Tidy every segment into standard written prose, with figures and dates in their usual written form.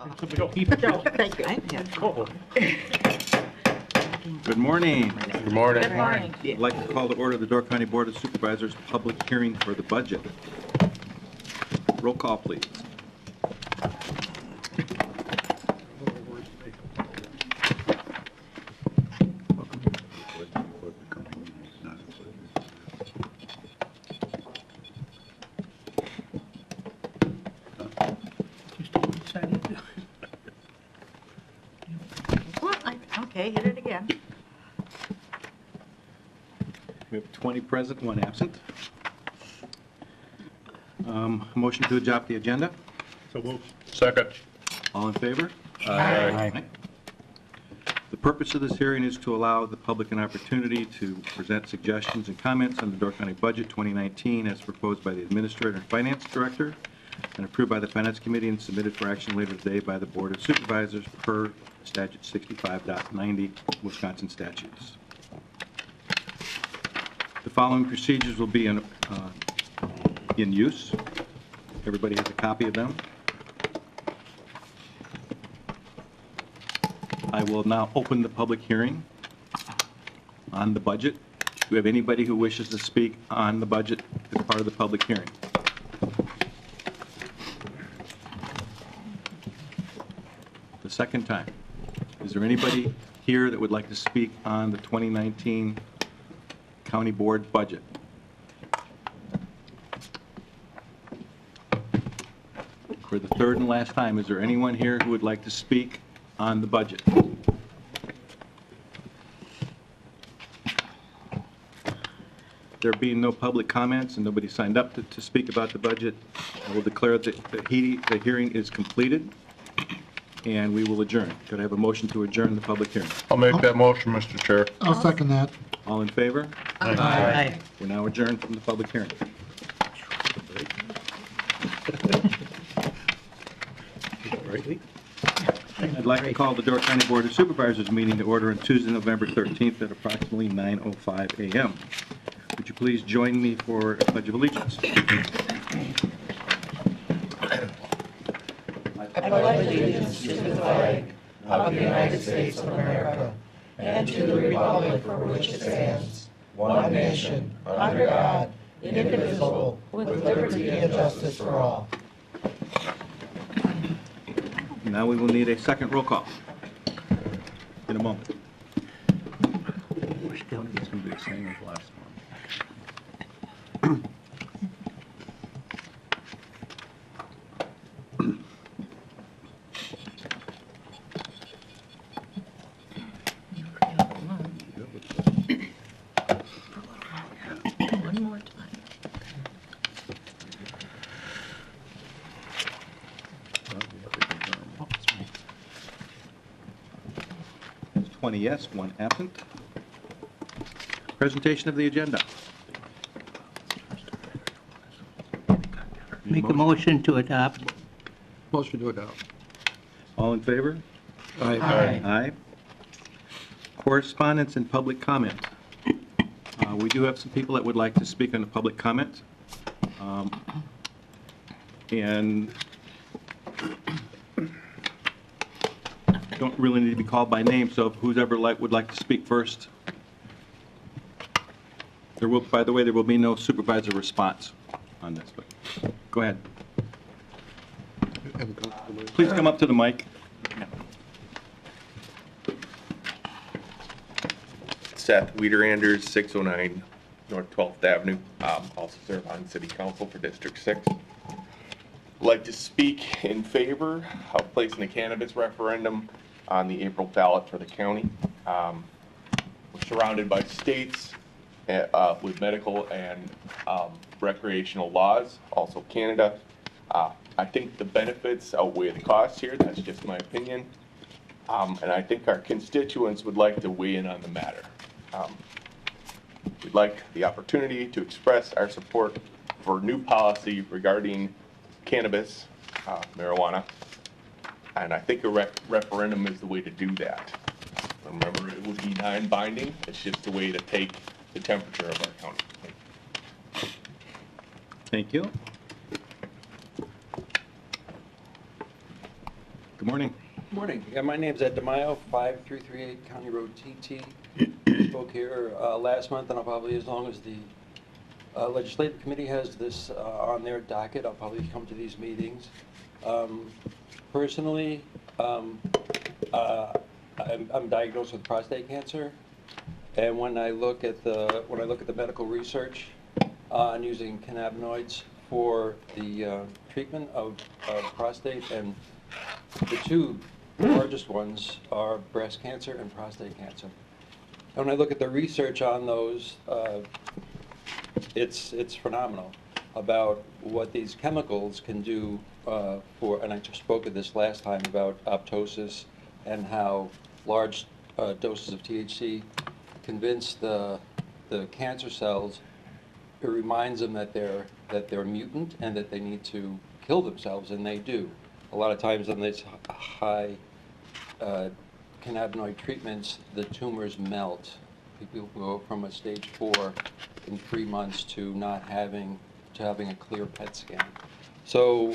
Thank you. Good morning. Good morning. Good morning. I'd like to call to order the Door County Board of Supervisors public hearing for the budget. Roll call, please. Okay, hit it again. We have 20 present, 1 absent. Motion to adopt the agenda. So moved. Second. All in favor? Aye. The purpose of this hearing is to allow the public an opportunity to present suggestions and comments on the Door County Budget 2019 as proposed by the Administrator and Finance Director and approved by the Finance Committee and submitted for action later today by the Board of Supervisors per Statute 65.90 Wisconsin statutes. The following procedures will be in use. Everybody has a copy of them. I will now open the public hearing on the budget. Do we have anybody who wishes to speak on the budget as part of the public hearing? The second time. Is there anybody here that would like to speak on the 2019 County Board budget? For the third and last time, is there anyone here who would like to speak on the budget? There being no public comments and nobody signed up to speak about the budget, I will declare that the hearing is completed and we will adjourn. Could I have a motion to adjourn the public hearing? I'll make that motion, Mr. Chair. I'll second that. All in favor? Aye. We're now adjourned from the public hearing. I'd like to call the Door County Board of Supervisors meeting to order on Tuesday, November 13th at approximately 9:05 a.m. Would you please join me for a Pledge of Allegiance? I pledge allegiance to the flag of the United States of America and to the republic for which it stands, one nation, under God, indivisible, with liberty and justice for all. Now we will need a second roll call in a moment. It's going to be the same as last one. One more time. 20 yes, 1 absent. Presentation of the agenda. Make a motion to adopt. Motion to adopt. All in favor? Aye. Aye. Correspondence and public comment. We do have some people that would like to speak on the public comment. And don't really need to be called by name, so if who's ever would like to speak first. There will, by the way, there will be no supervisor response on this, but go ahead. Please come up to the mic. Seth Wiederanders, 609 North 12th Avenue. Also serve on City Council for District 6. I'd like to speak in favor of placing a cannabis referendum on the April ballot for the county. We're surrounded by states with medical and recreational laws, also Canada. I think the benefits outweigh the costs here. That's just my opinion. And I think our constituents would like to weigh in on the matter. We'd like the opportunity to express our support for new policy regarding cannabis, marijuana, and I think a referendum is the way to do that. Remember, it would be non-binding. It's just a way to take the temperature of our county. Thank you. Good morning. Morning. Yeah, my name's At.the, 5338 County Road TT. Spoke here last month, and I'll probably, as long as the legislative committee has this on their docket, I'll probably come to these meetings. Personally, I'm diagnosed with prostate cancer, and when I look at the medical research on using cannabinoids for the treatment of prostate, and the two largest ones are breast cancer and prostate cancer. And when I look at the research on those, it's phenomenal about what these chemicals can do for, and I just spoke of this last time about apoptosis and how large doses of THC convince the cancer cells. It reminds them that they're mutant and that they need to kill themselves, and they do. A lot of times on these high cannabinoid treatments, the tumors melt. People go from a stage 4 in 3 months to not having a clear PET scan. So,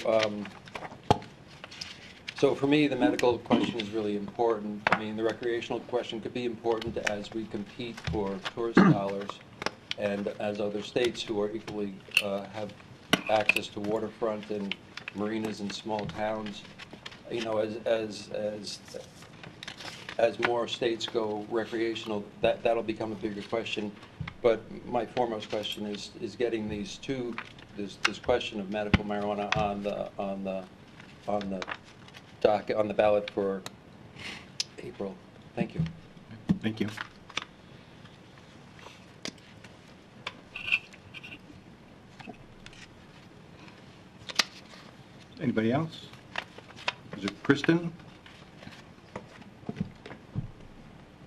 so for me, the medical question is really important. I mean, the recreational question could be important as we compete for tourist dollars, and as other states who are equally have access to waterfront and marinas in small towns, you know, as more states go recreational, that'll become a bigger question. But my foremost question is getting these two, this question of medical marijuana on the docket, on the ballot for April. Thank you. Thank you. Anybody else? Is it Kristen?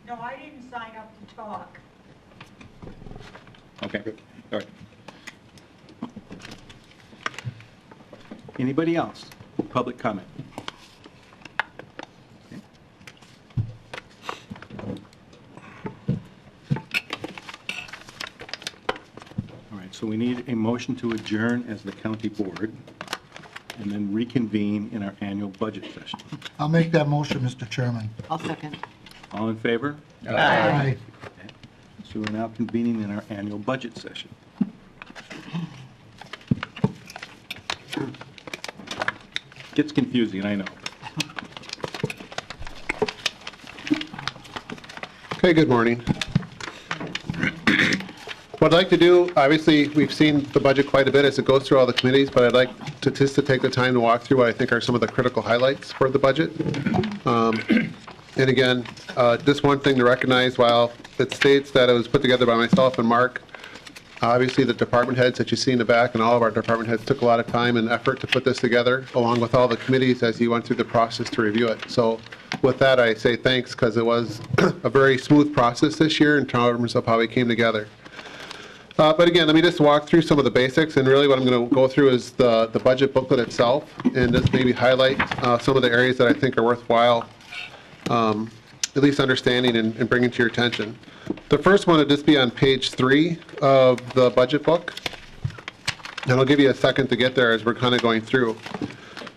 No, I didn't sign up to talk. Okay, good. All right. Anybody else? Public comment? Okay. All right, so we need a motion to adjourn as the county board and then reconvene in our annual budget session. I'll make that motion, Mr. Chairman. I'll second. All in favor? Aye. Okay. So we're now convening in our annual budget session. Gets confusing, I know. Okay, good morning. What I'd like to do, obviously, we've seen the budget quite a bit as it goes through all the committees, but I'd like to just to take the time to walk through what I think are some of the critical highlights for the budget. And again, just one thing to recognize, while it states that it was put together by myself and Mark, obviously the department heads that you see in the back and all of our department heads took a lot of time and effort to put this together, along with all the committees as you went through the process to review it. So with that, I say thanks, because it was a very smooth process this year in terms of how we came together. But again, let me just walk through some of the basics, and really what I'm going to go through is the budget booklet itself, and just maybe highlight some of the areas that I think are worthwhile at least understanding and bringing to your attention. The first one would just be on page 3 of the budget book, and I'll give you a second to get there as we're kind of going through.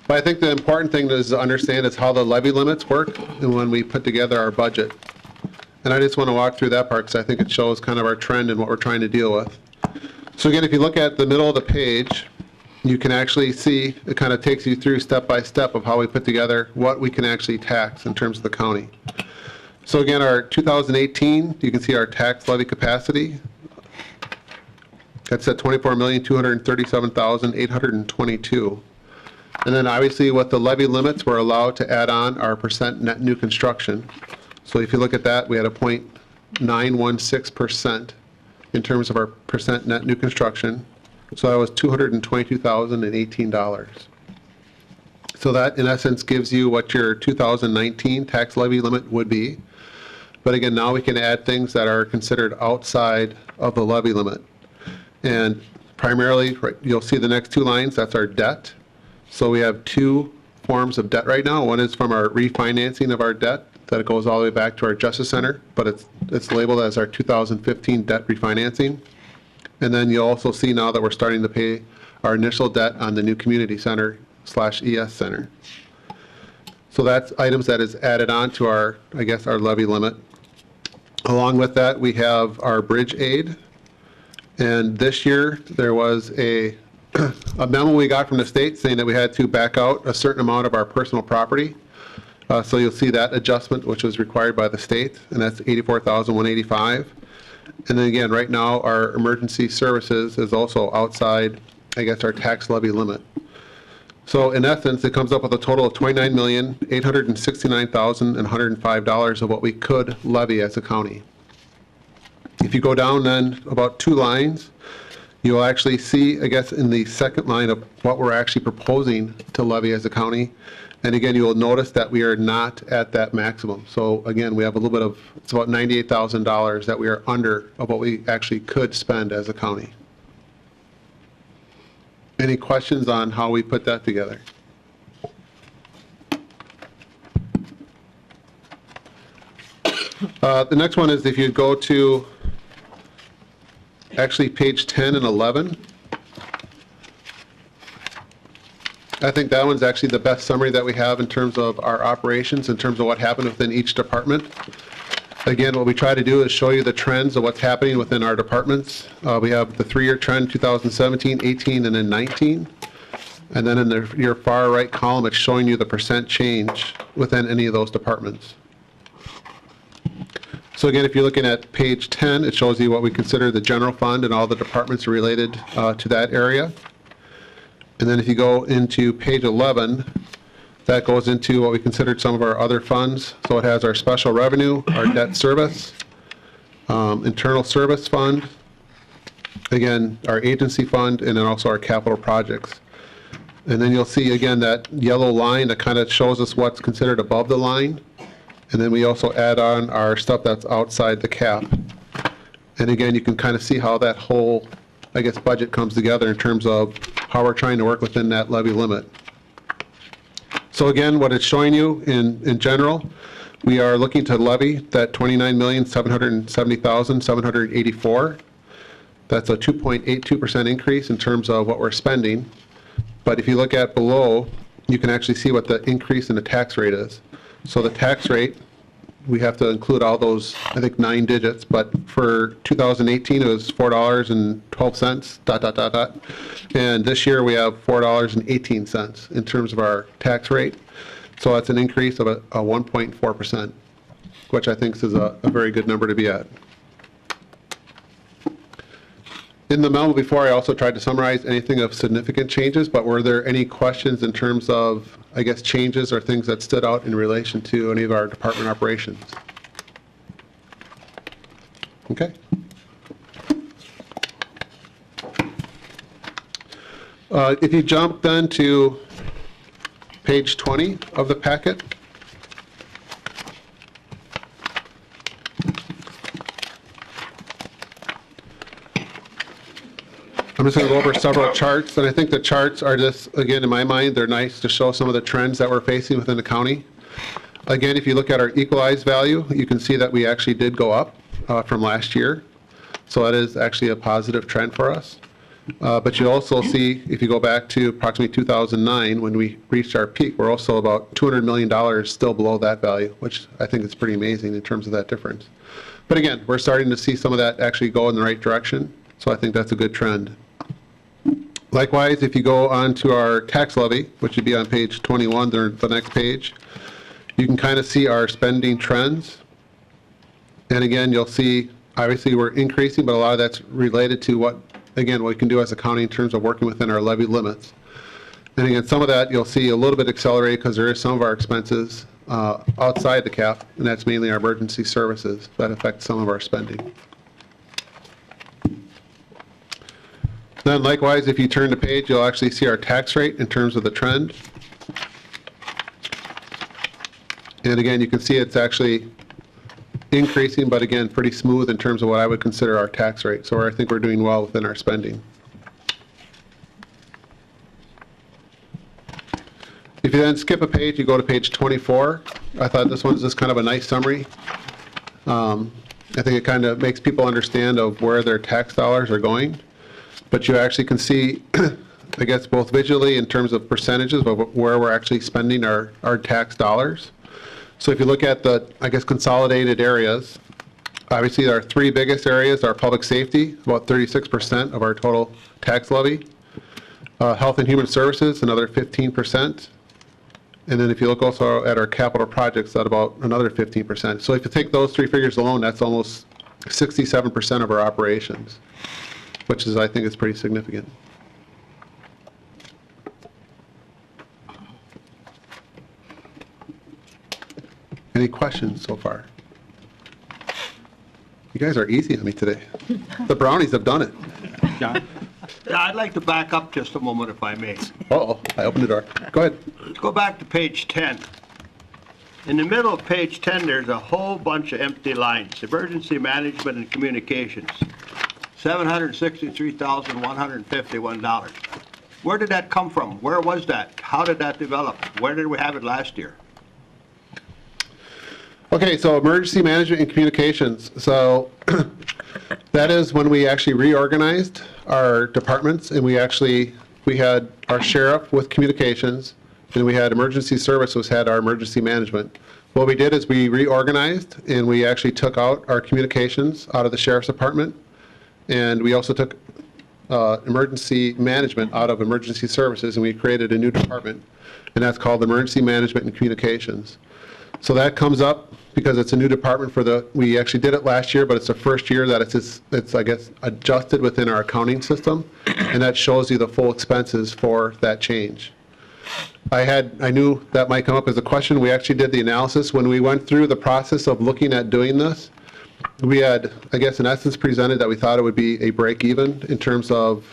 But I think the important thing to understand is how the levy limits work and when we put together our budget. And I just want to walk through that part because I think it shows kind of our trend and what we're trying to deal with. So again, if you look at the middle of the page, you can actually see it kind of takes you through step by step of how we put together what we can actually tax in terms of the county. So again, our 2018, you can see our tax levy capacity. That's at $24,237,822. And then obviously what the levy limits we're allowed to add on are percent net new construction. So if you look at that, we had a 0.916% in terms of our percent net new construction. So that was $222,018. So that in essence gives you what your 2019 tax levy limit would be. But again, now we can add things that are considered outside of the levy limit. And primarily, right, you'll see the next 2 lines, that's our debt. So we have 2 forms of debt right now. One is from our refinancing of our debt, that it goes all the way back to our Justice Center, but it's labeled as our 2015 debt refinancing. And then you'll also see now that we're starting to pay our initial debt on the new community center /ES center. So that's items that is added on to our, I guess, our levy limit. Along with that, we have our bridge aid. And this year, there was a memo we got from the state saying that we had to back out a certain amount of our personal property. So you'll see that adjustment, which was required by the state, and that's $84,185. And then again, right now, our emergency services is also outside, I guess, our tax levy limit. So in essence, it comes up with a total of $29,869,105 of what we could levy as a county. If you go down then about 2 lines, you'll actually see, I guess, in the second line of what we're actually proposing to levy as a county. And again, you will notice that we are not at that maximum. So again, we have a little bit of, it's about $98,000 that we are under of what we actually could spend as a county. Any questions on how we put that together? The next one is if you go to actually page 10 and 11. I think that one's actually the best summary that we have in terms of our operations, in terms of what happened within each department. Again, what we try to do is show you the trends of what's happening within our departments. We have the 3-year trend, 2017, 18, and then 19. And then in your far right column, it's showing you the percent change within any of those departments. So again, if you're looking at page 10, it shows you what we consider the general fund and all the departments related to that area. And then if you go into page 11, that goes into what we considered some of our other funds. So it has our special revenue, our debt service, internal service fund, again, our agency fund, and then also our capital projects. And then you'll see again that yellow line that kind of shows us what's considered above the line. And then we also add on our stuff that's outside the cap. And again, you can kind of see how that whole, I guess, budget comes together in terms of how we're trying to work within that levy limit. So again, what it's showing you in general, we are looking to levy that $29,770,784. That's a 2.82% increase in terms of what we're spending. But if you look at below, you can actually see what the increase in the tax rate is. So the tax rate, we have to include all those, I think, 9 digits, but for 2018, it was $4.12, ... And this year, we have $4.18 in terms of our tax rate. So that's an increase of a 1.4%, which I think is a very good number to be at. In the memo before, I also tried to summarize anything of significant changes, but were there any questions in terms of, I guess, changes or things that stood out in relation to any of our department operations? Okay. If you jump then to page 20 of the packet, I'm just going to go over several charts, and I think the charts are just, again, in my mind, they're nice to show some of the trends that we're facing within the county. Again, if you look at our equalized value, you can see that we actually did go up from last year. So that is actually a positive trend for us. But you also see, if you go back to approximately 2009, when we reached our peak, we're also about $200 million still below that value, which I think is pretty amazing in terms of that difference. But again, we're starting to see some of that actually go in the right direction. So I think that's a good trend. Likewise, if you go on to our tax levy, which would be on page 21, the next page, you can kind of see our spending trends. And again, you'll see, obviously, we're increasing, but a lot of that's related to what, again, what we can do as a county in terms of working within our levy limits. And again, some of that you'll see a little bit accelerated because there is some of our expenses outside the cap, and that's mainly our emergency services that affect some of our spending. Then likewise, if you turn the page, you'll actually see our tax rate in terms of the trend. And again, you can see it's actually increasing, but again, pretty smooth in terms of what I would consider our tax rate. So I think we're doing well within our spending. If you then skip a page, you go to page 24. I thought this one's just kind of a nice summary. I think it kind of makes people understand of where their tax dollars are going. But you actually can see I guess, both visually in terms of percentages of where we're actually spending our tax dollars. So if you look at the, I guess, consolidated areas, obviously our three biggest areas are public safety, about 36% of our total tax levy. Health and Human Services, another 15%. And then if you look also at our capital projects, at about another 15%. So if you take those three figures alone, that's almost 67% of our operations, which is, I think, is pretty significant. Any questions so far? You guys are easy on me today. The brownies have done it. John? I'd like to back up just a moment if I may. Uh-oh, I opened the door. Go ahead. Let's go back to page 10. In the middle of page 10, there's a whole bunch of empty lines. Emergency management and communications, $763,151. Where did that come from? Where was that? How did that develop? Where did we have it last year? Okay, so emergency management and communications. So that is when we actually reorganized our departments, and we had our sheriff with communications, and we had emergency services had our emergency management. What we did is we reorganized, and we actually took out our communications out of the sheriff's department, and we also took emergency management out of emergency services, and we created a new department, and that's called emergency management and communications. So that comes up because it's a new department we actually did it last year, but it's the first year that it's I guess, adjusted within our accounting system, and that shows you the full expenses for that change. I knew that might come up as a question. We actually did the analysis. When we went through the process of looking at doing this, we had, I guess, in essence, presented that we thought it would be a break even in terms of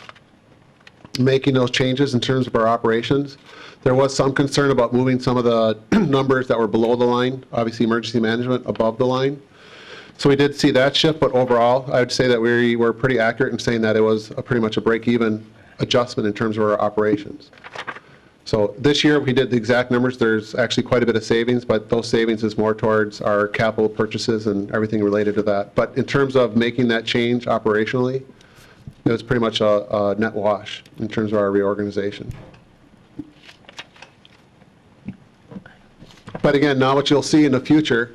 making those changes in terms of our operations. There was some concern about moving some of the numbers that were below the line, obviously emergency management above the line. So we did see that shift, but overall, I would say that we were pretty accurate in saying that it was pretty much a break-even adjustment in terms of our operations. So this year, we did the exact numbers. There's actually quite a bit of savings, but those savings is more towards our capital purchases and everything related to that. But in terms of making that change operationally, it was pretty much a net wash in terms of our reorganization. But again, now what you'll see in the future,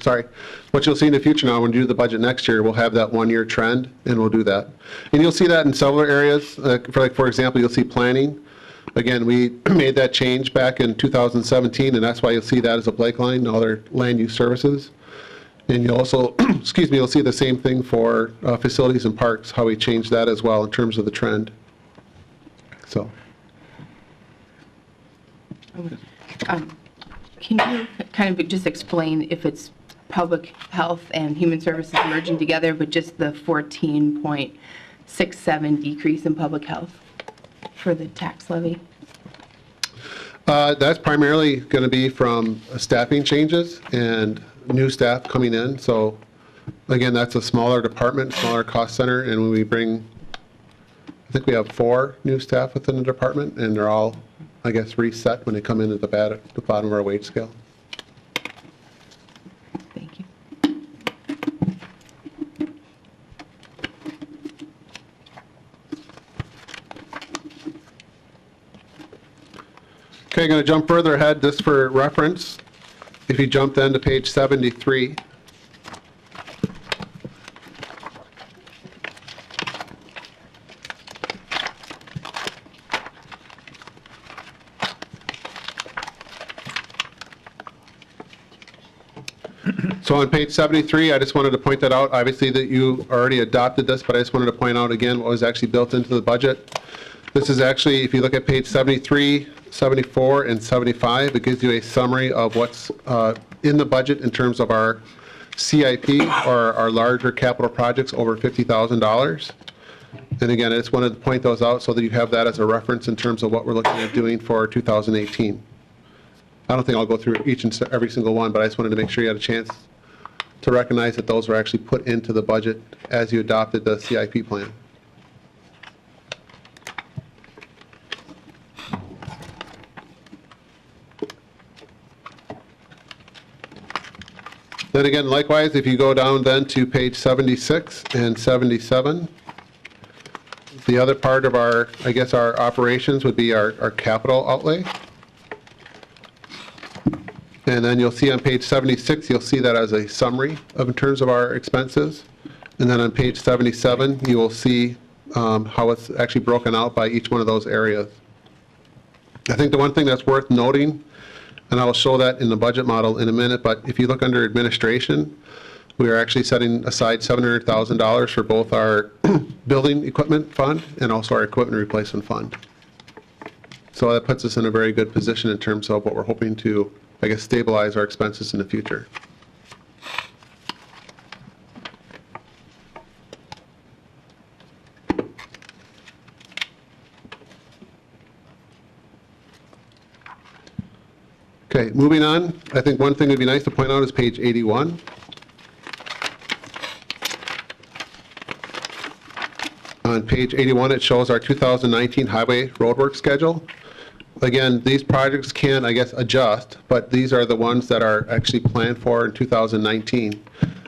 what you'll see in the future now when we do the budget next year, we'll have that one-year trend, and we'll do that. And you'll see that in several areas. For example, you'll see planning. Again, we made that change back in 2017, and that's why you'll see that as a Blake line, and all their land use services. And you'll also, excuse me, you'll see the same thing for facilities and parks, how we changed that as well in terms of the trend. So. Can you kind of just explain if it's public health and human services merging together, but just the 14.67 decrease in public health for the tax levy? That's primarily going to be from staffing changes and new staff coming in. So again, that's a smaller department, smaller cost center, and when we bring, I think we have 4 new staff within the department, and they're all, I guess, reset when they come in at the bottom of our wage scale. Thank you. Okay, I'm going to jump further ahead just for reference. If you jump then to page 73. So on page 73, I just wanted to point that out. Obviously that you already adopted this, but I just wanted to point out again what was actually built into the budget. This is actually, if you look at page 73, 74, and 75, it gives you a summary of what's in the budget in terms of our CIP, or our larger capital projects over $50,000. And again, I just wanted to point those out so that you have that as a reference in terms of what we're looking at doing for 2018. I don't think I'll go through each and every single one, but I just wanted to make sure you had a chance to recognize that those were actually put into the budget as you adopted the CIP plan. Then again, likewise, if you go down then to page 76 and 77, The other part of our, I guess, our operations would be our capital outlay. And then you'll see on page 76, you'll see that as a summary of in terms of our expenses. And then on page 77, you will see how it's actually broken out by each one of those areas. I think the one thing that's worth noting, and I will show that in the budget model in a minute, but if you look under administration, we are actually setting aside $700,000 for both our building equipment fund and also our equipment replacement fund. So that puts us in a very good position in terms of what we're hoping to, I guess, stabilize our expenses in the future. Okay, moving on, I think one thing that would be nice to point out is page 81. On page 81, it shows our 2019 highway roadwork schedule. Again, these projects can, I guess, adjust, but these are the ones that are actually planned for in 2019.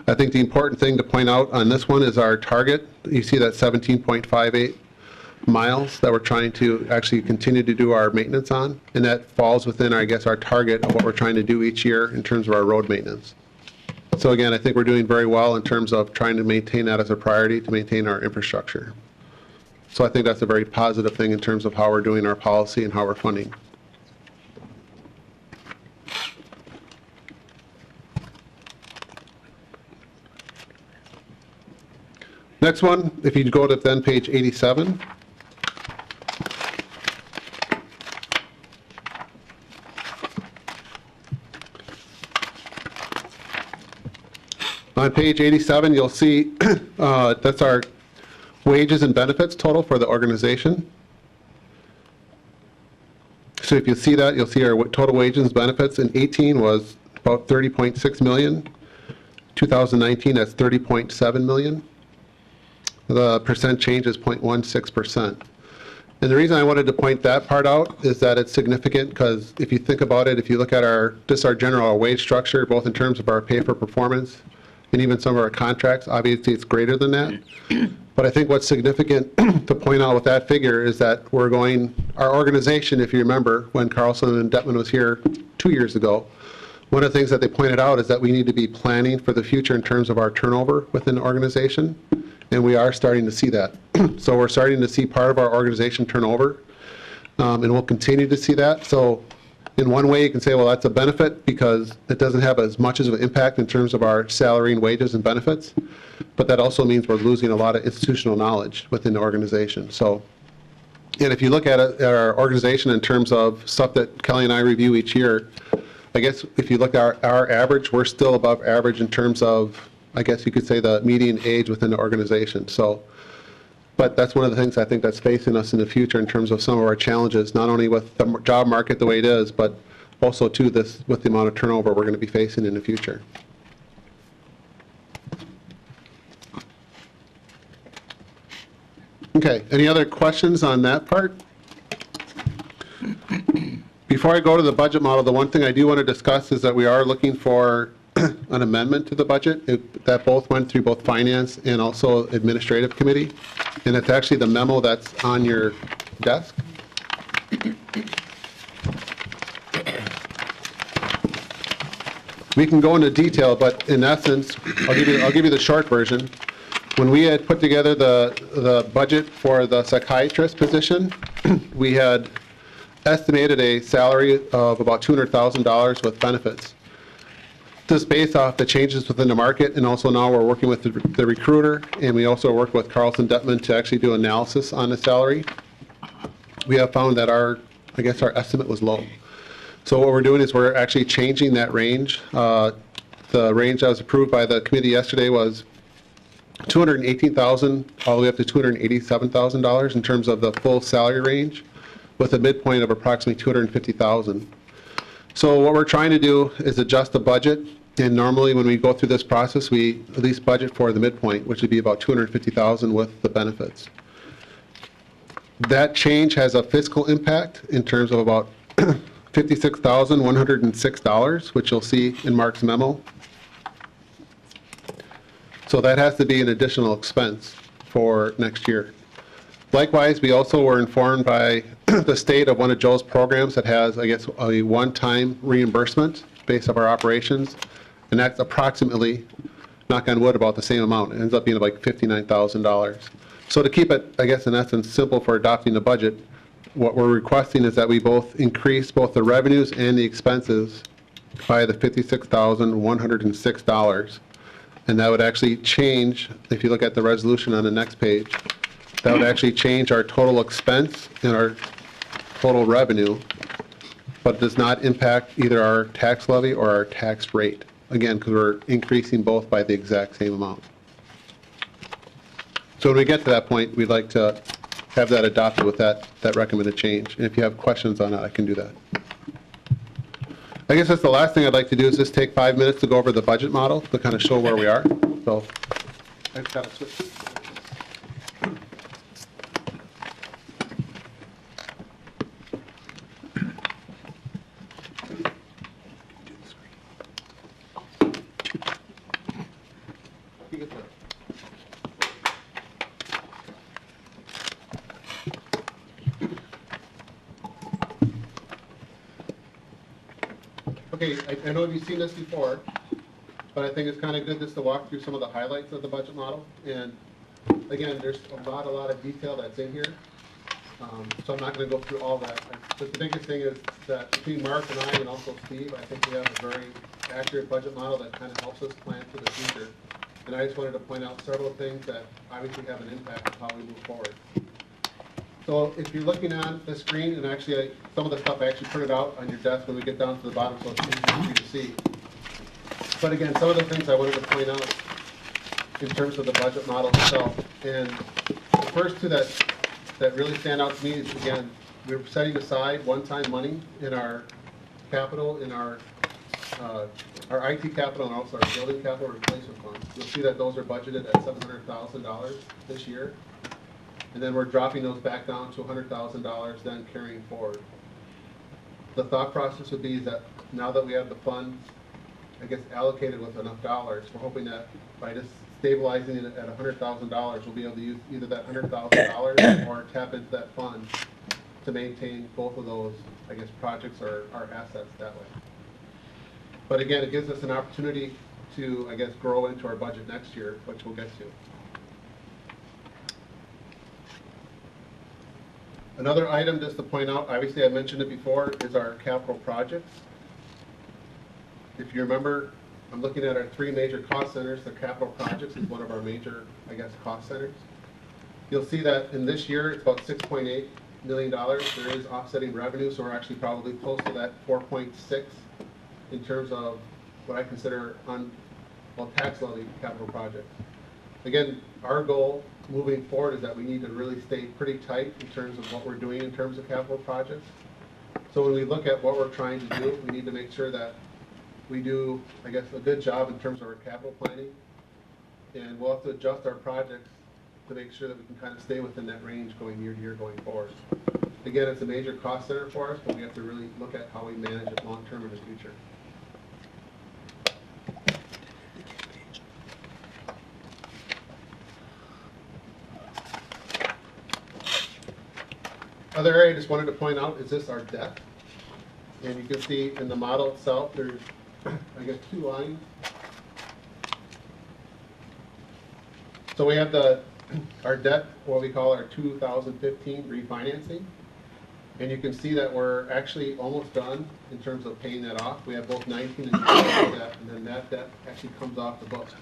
I think the important thing to point out on this one is our target. You see that 17.58 miles that we're trying to actually continue to do our maintenance on, and that falls within, I guess, our target of what we're trying to do each year in terms of our road maintenance. So again, I think we're doing very well in terms of trying to maintain that as a priority to maintain our infrastructure. So I think that's a very positive thing in terms of how we're doing our policy and how we're funding. Next one, if you go to then page 87. On page 87, you'll see that's our wages and benefits total for the organization. So if you see that, you'll see our total wages and benefits in 18 was about 30.6 million. 2019, that's 30.7 million. The percent change is 0.16%. And the reason I wanted to point that part out is that it's significant because if you think about it, if you look at our general wage structure, both in terms of our pay for performance and even some of our contracts, obviously it's greater than that. But I think what's significant to point out with that figure is that our organization, if you remember, when Carlson and Detman was here 2 years ago, one of the things that they pointed out is that we need to be planning for the future in terms of our turnover within the organization, and we are starting to see that. So we're starting to see part of our organization turnover, and we'll continue to see that. So in one way, you can say, well, that's a benefit because it doesn't have as much of an impact in terms of our salary and wages and benefits, but that also means we're losing a lot of institutional knowledge within the organization. So, and if you look at it, at our organization in terms of stuff that Kelly and I review each year, I guess if you look at our average, we're still above average in terms of, I guess you could say, the median age within the organization. So, but that's one of the things I think that's facing us in the future in terms of some of our challenges, not only with the job market the way it is, but also too with the amount of turnover we're going to be facing in the future. Okay, any other questions on that part? Before I go to the budget model, the one thing I do want to discuss is that we are looking for an amendment to the budget that both went through both finance and also administrative committee, and it's actually the memo that's on your desk. We can go into detail, but in essence, I'll give you the short version. When we had put together the budget for the psychiatrist position, we had estimated a salary of about $200,000 with benefits. This is based off the changes within the market, and also now we're working with the recruiter, and we also work with Carlson Detman to actually do analysis on the salary. We have found that our estimate was low. So what we're doing is we're actually changing that range. The range that was approved by the committee yesterday was $218,000 all the way up to $287,000 in terms of the full salary range, with a midpoint of approximately $250,000. So what we're trying to do is adjust the budget, and normally when we go through this process, we at least budget for the midpoint, which would be about $250,000 with the benefits. That change has a fiscal impact in terms of about $56,106, which you'll see in Mark's memo. So that has to be an additional expense for next year. Likewise, we also were informed by the state of one of Joe's programs that has, I guess, a one-time reimbursement based on our operations, and that's approximately, knock on wood, about the same amount. It ends up being like $59,000. So to keep it, I guess, in essence, simple for adopting the budget, what we're requesting is that we both increase both the revenues and the expenses by the $56,106. And that would actually change, if you look at the resolution on the next page, that would actually change our total expense and our total revenue, but it does not impact either our tax levy or our tax rate. Again, because we're increasing both by the exact same amount. So when we get to that point, we'd like to have that adopted with that recommended change. And if you have questions on it, I can do that. I guess that's the last thing I'd like to do is just take 5 minutes to go over the budget model to kind of show where we are. So I just got to switch. Okay, I know you've seen this before, but I think it's kind of good just to walk through some of the highlights of the budget model. And again, there's a lot of detail that's in here, so I'm not going to go through all that. But the biggest thing is that between Mark and I, and also Steve, I think we have a very accurate budget model that kind of helps us plan for the future. And I just wanted to point out several things that obviously have an impact on how we move forward. So if you're looking on the screen, and actually some of the stuff I actually printed out on your desk when we get down to the bottom so it's easier for you to see. But again, some of the things I wanted to point out in terms of the budget model itself. And the first two that really stand out to me is, again, we're setting aside one-time money in our capital, in our IT capital, and also our building capital replacement funds. You'll see that those are budgeted at $700,000 this year. And then we're dropping those back down to $100,000 then carrying forward. The thought process would be that now that we have the funds, I guess, allocated with enough dollars, we're hoping that by just stabilizing it at $100,000, we'll be able to use either that $100,000 or tap into that fund to maintain both of those, I guess, projects or our assets that way. But again, it gives us an opportunity to, I guess, grow into our budget next year, which we'll get to. Another item just to point out, obviously I mentioned it before, is our capital projects. If you remember, I'm looking at our three major cost centers. The capital projects is one of our major, I guess, cost centers. You'll see that in this year, it's about $6.8 million. There is offsetting revenue, so we're actually probably close to that 4.6 in terms of what I consider tax levy capital projects. Again, our goal moving forward is that we need to really stay pretty tight in terms of what we're doing in terms of capital projects. So when we look at what we're trying to do, we need to make sure that we do, I guess, a good job in terms of our capital planning. And we'll have to adjust our projects to make sure that we can kind of stay within that range going year to year going forward. Again, it's a major cost center for us, but we have to really look at how we manage it long term in the future. Other area I just wanted to point out is this, our debt. And you can see in the model itself, there's, I guess, two lines. So we have our debt, what we call our 2015 refinancing. And you can see that we're actually almost done in terms of paying that off. We have both 19 and 20 debt, and then that debt actually comes off the books.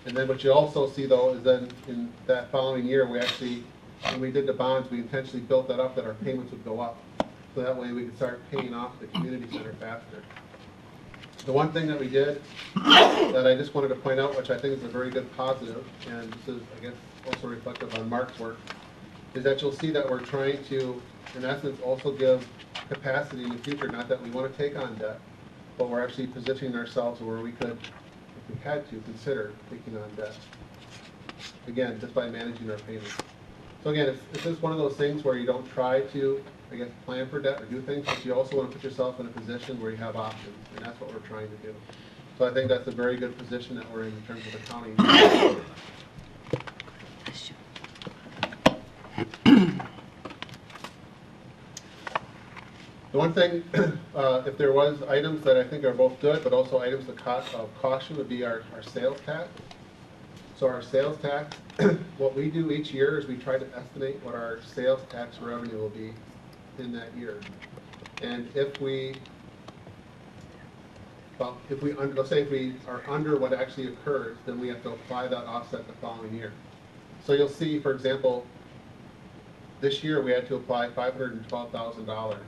And then what you also see, though, is then in that following year, we actually, when we did the bonds, we intentionally built that up that our payments would go up. So that way we could start paying off the community center faster. The one thing that we did that I just wanted to point out, which I think is a very good positive, and this is, I guess, also reflective on Mark's work, is that you'll see that we're trying to, in essence, also give capacity in the future. Not that we want to take on debt, but we're actually positioning ourselves where we could, if we had to, consider taking on debt. Again, just by managing our payments. So again, it's just one of those things where you don't try to, I guess, plan for debt or do things, but you also want to put yourself in a position where you have options, and that's what we're trying to do. So I think that's a very good position that we're in terms of accounting. The one thing, if there was items that I think are both good, but also items of caution would be our sales tax. So our sales tax, what we do each year is we try to estimate what our sales tax revenue will be in that year. And if we, let's say if we are under what actually occurs, then we have to apply that offset the following year. So you'll see, for example, this year we had to apply $512,000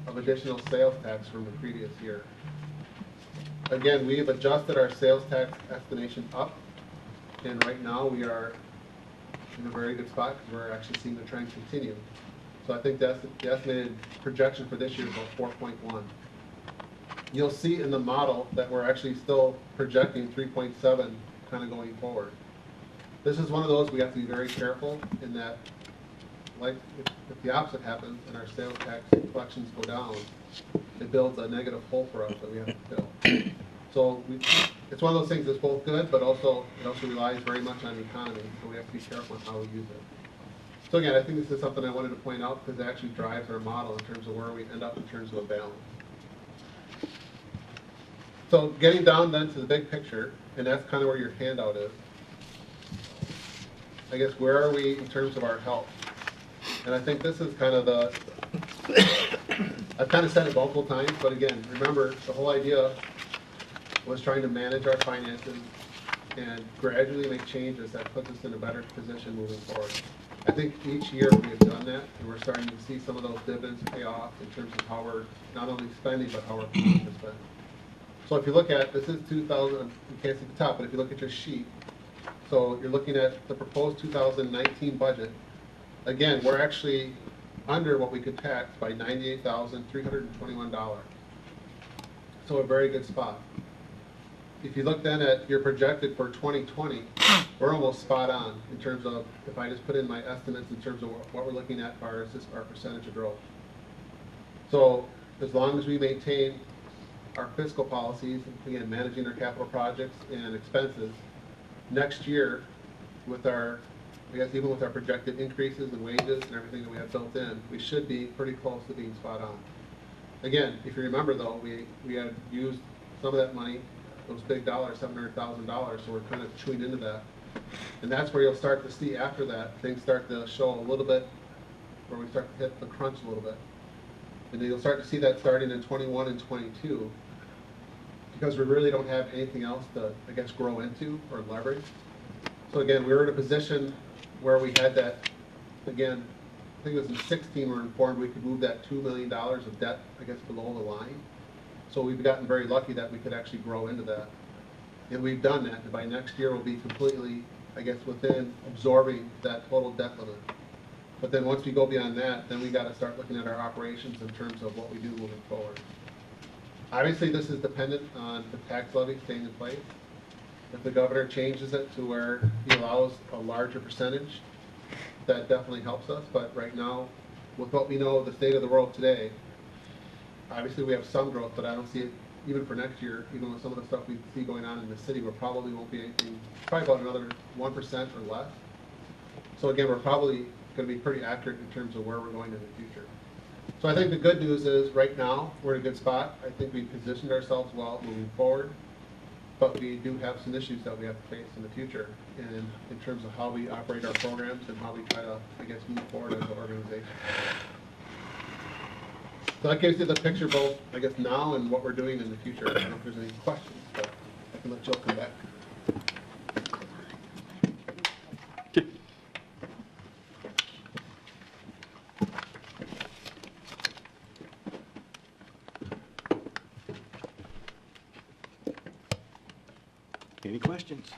of additional sales tax from the previous year. Again, we have adjusted our sales tax estimation up, and right now we are in a very good spot because we're actually seeing the trend continue. So I think that's the estimated projection for this year is about 4.1. You'll see in the model that we're actually still projecting 3.7 kind of going forward. This is one of those we have to be very careful in that, like if the opposite happens and our sales tax collections go down, it builds a negative hole for us that we have to fill. So it's one of those things that's both good, but also it also relies very much on the economy, so we have to be careful on how we use it. So again, I think this is something I wanted to point out because it actually drives our model in terms of where we end up in terms of a balance. So getting down then to the big picture, and that's kind of where your handout is. I guess where are we in terms of our health? And I think this is kind of the, I've kind of said it multiple times, but again, remember the whole idea was trying to manage our finances and gradually make changes that puts us in a better position moving forward. I think each year we have done that, and we're starting to see some of those dividends pay off in terms of how we're not only spending, but how we're planning to spend. So if you look at, this is 2000, you can't see the top, but if you look at your sheet, so you're looking at the proposed 2019 budget. Again, we're actually under what we could tax by $98,321. So a very good spot. If you look then at your projected for 2020, we're almost spot on in terms of, if I just put in my estimates in terms of what we're looking at for our percentage of growth. So as long as we maintain our fiscal policies, again, managing our capital projects and expenses, next year with our, I guess even with our projected increases in wages and everything that we have built in, we should be pretty close to being spot on. Again, if you remember though, we had used some of that money, those big dollars, $700,000, so we're kind of chewing into that. And that's where you'll start to see after that, things start to show a little bit, where we start to hit the crunch a little bit. And then you'll start to see that starting in 21 and 22, because we really don't have anything else to, I guess, grow into or leverage. So again, we were in a position where we had that, again, I think it was in 16 we were informed we could move that $2 million of debt, I guess, below the line. So we've gotten very lucky that we could actually grow into that. And we've done that, and by next year we'll be completely, I guess, within absorbing that total debt limit. But then once we go beyond that, then we got to start looking at our operations in terms of what we do moving forward. Obviously, this is dependent on the tax levy staying in place. If the governor changes it to where he allows a larger percentage, that definitely helps us. But right now, with what we know of the state of the world today, obviously we have some growth, but I don't see it even for next year. Even with some of the stuff we see going on in the city, we probably won't be anything, probably about another 1% or less. So again, we're probably going to be pretty accurate in terms of where we're going in the future. So I think the good news is right now we're in a good spot. I think we've positioned ourselves well moving forward, but we do have some issues that we have to face in the future in terms of how we operate our programs and how we try to, I guess, move forward as an organization. So that gives you the picture both, I guess, now and what we're doing in the future. I don't know if there's any questions, but I can let Jill come back. Any questions?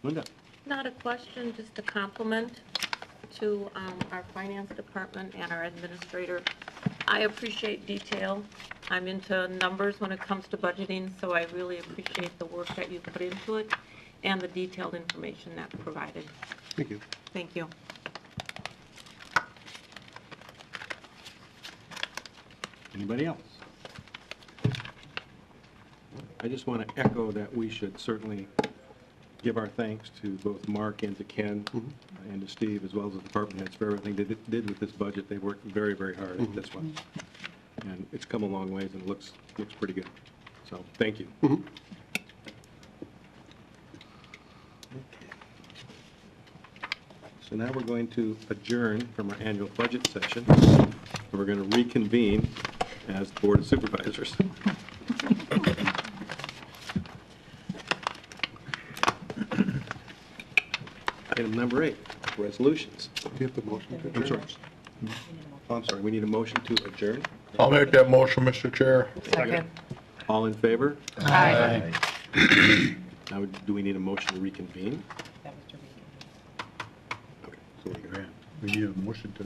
Linda? Not a question, just a compliment to our finance department and our administrator. I appreciate detail. I'm into numbers when it comes to budgeting, so I really appreciate the work that you put into it and the detailed information that's provided. Thank you. Thank you. Anybody else? I just want to echo that we should certainly give our thanks to both Mark and to Ken. and to Steve, as well as the department heads, for everything they did with this budget. They worked very, very hard at this one. And it's come a long ways, and it looks pretty good. So, thank you. So now we're going to adjourn from our annual budget session, and we're going to reconvene as the Board of Supervisors. Item number 8, resolutions. Do you have the motion to I'm adjourn? sorry. Oh, I'm sorry, we need a motion to adjourn. I'll make that motion, Mr. Chair. Second. All in favor? Aye. Now, do we need a motion to reconvene? Okay, so We need a motion to,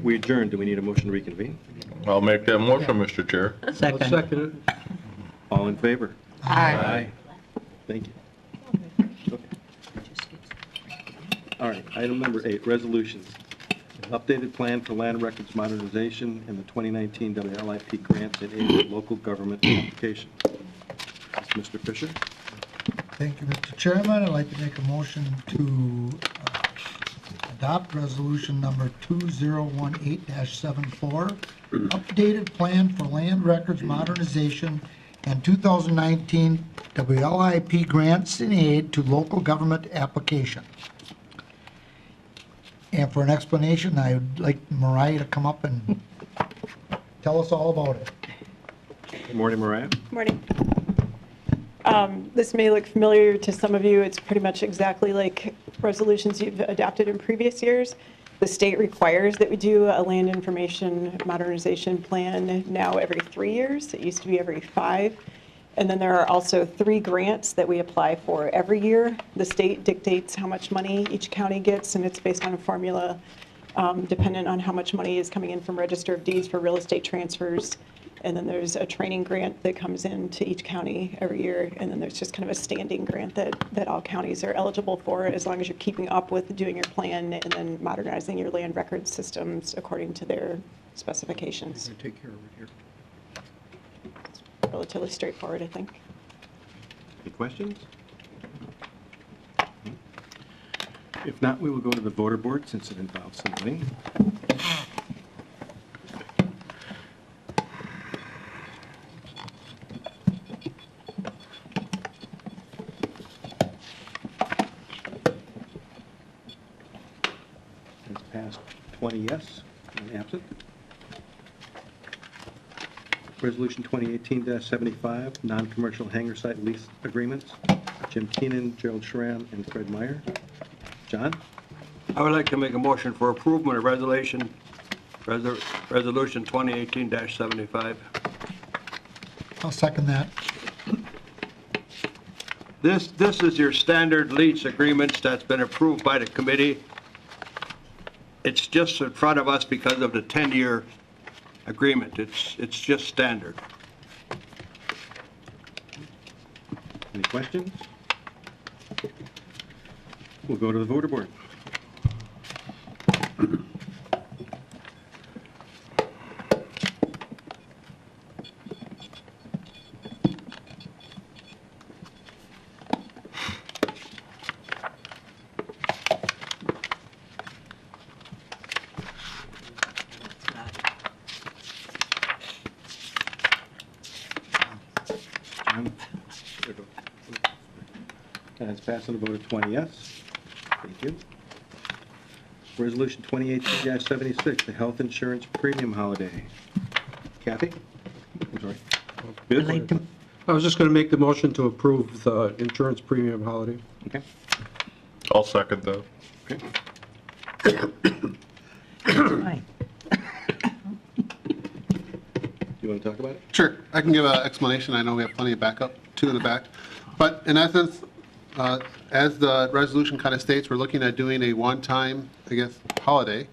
we adjourned. Do we need a motion to reconvene? I'll make that motion, Mr. Chair. Second. All in favor? Aye. Thank you. Okay. All right, item number 8, resolutions. An updated plan for land records modernization and the 2019 WLIP grants and aid for local government application. This is Mr. Fisher. Thank you, Mr. Chairman. I'd like to make a motion to adopt resolution number 2018-74, updated plan for land records modernization and 2019 WLIP grants and aid to local government application. And for an explanation, I would like Mariah to come up and tell us all about it. Good morning, Mariah. Morning. This may look familiar to some of you. It's pretty much exactly like resolutions you've adopted in previous years. The state requires that we do a land information modernization plan now every 3 years. It used to be every 5. And then there are also 3 grants that we apply for every year. The state dictates how much money each county gets, and it's based on a formula dependent on how much money is coming in from Register of Deeds for real estate transfers. And then there's a training grant that comes in to each county every year. And then there's just kind of a standing grant that all counties are eligible for as long as you're keeping up with doing your plan and then modernizing your land record systems according to their specifications. Take care of it here. Relatively straightforward, I think. Any questions? If not, we will go to the voter board since it involves somebody. It's passed 20 yes and absent. Resolution 2018-75, non-commercial hangar site lease agreements. Jim Keenan, Gerald Schramm, and Fred Meyer. John? I would like to make a motion for approval of resolution 2018-75. I'll second that. This is your standard lease agreements that's been approved by the committee. It's just in front of us because of the 10-year agreement. It's just standard. Any questions? We'll go to the voter board. And it's passed on a vote of 20 yes. Thank you. Resolution 2018-76, the health insurance premium holiday. Kathy? I'm sorry. Biz? I was just going to make the motion to approve the insurance premium holiday. Okay. I'll second that. Okay. Do you want to talk about it? Sure, I can give an explanation. I know we have plenty of backup, 2 in the back. But in essence, as the resolution kind of states, we're looking at doing a one-time, I guess, holiday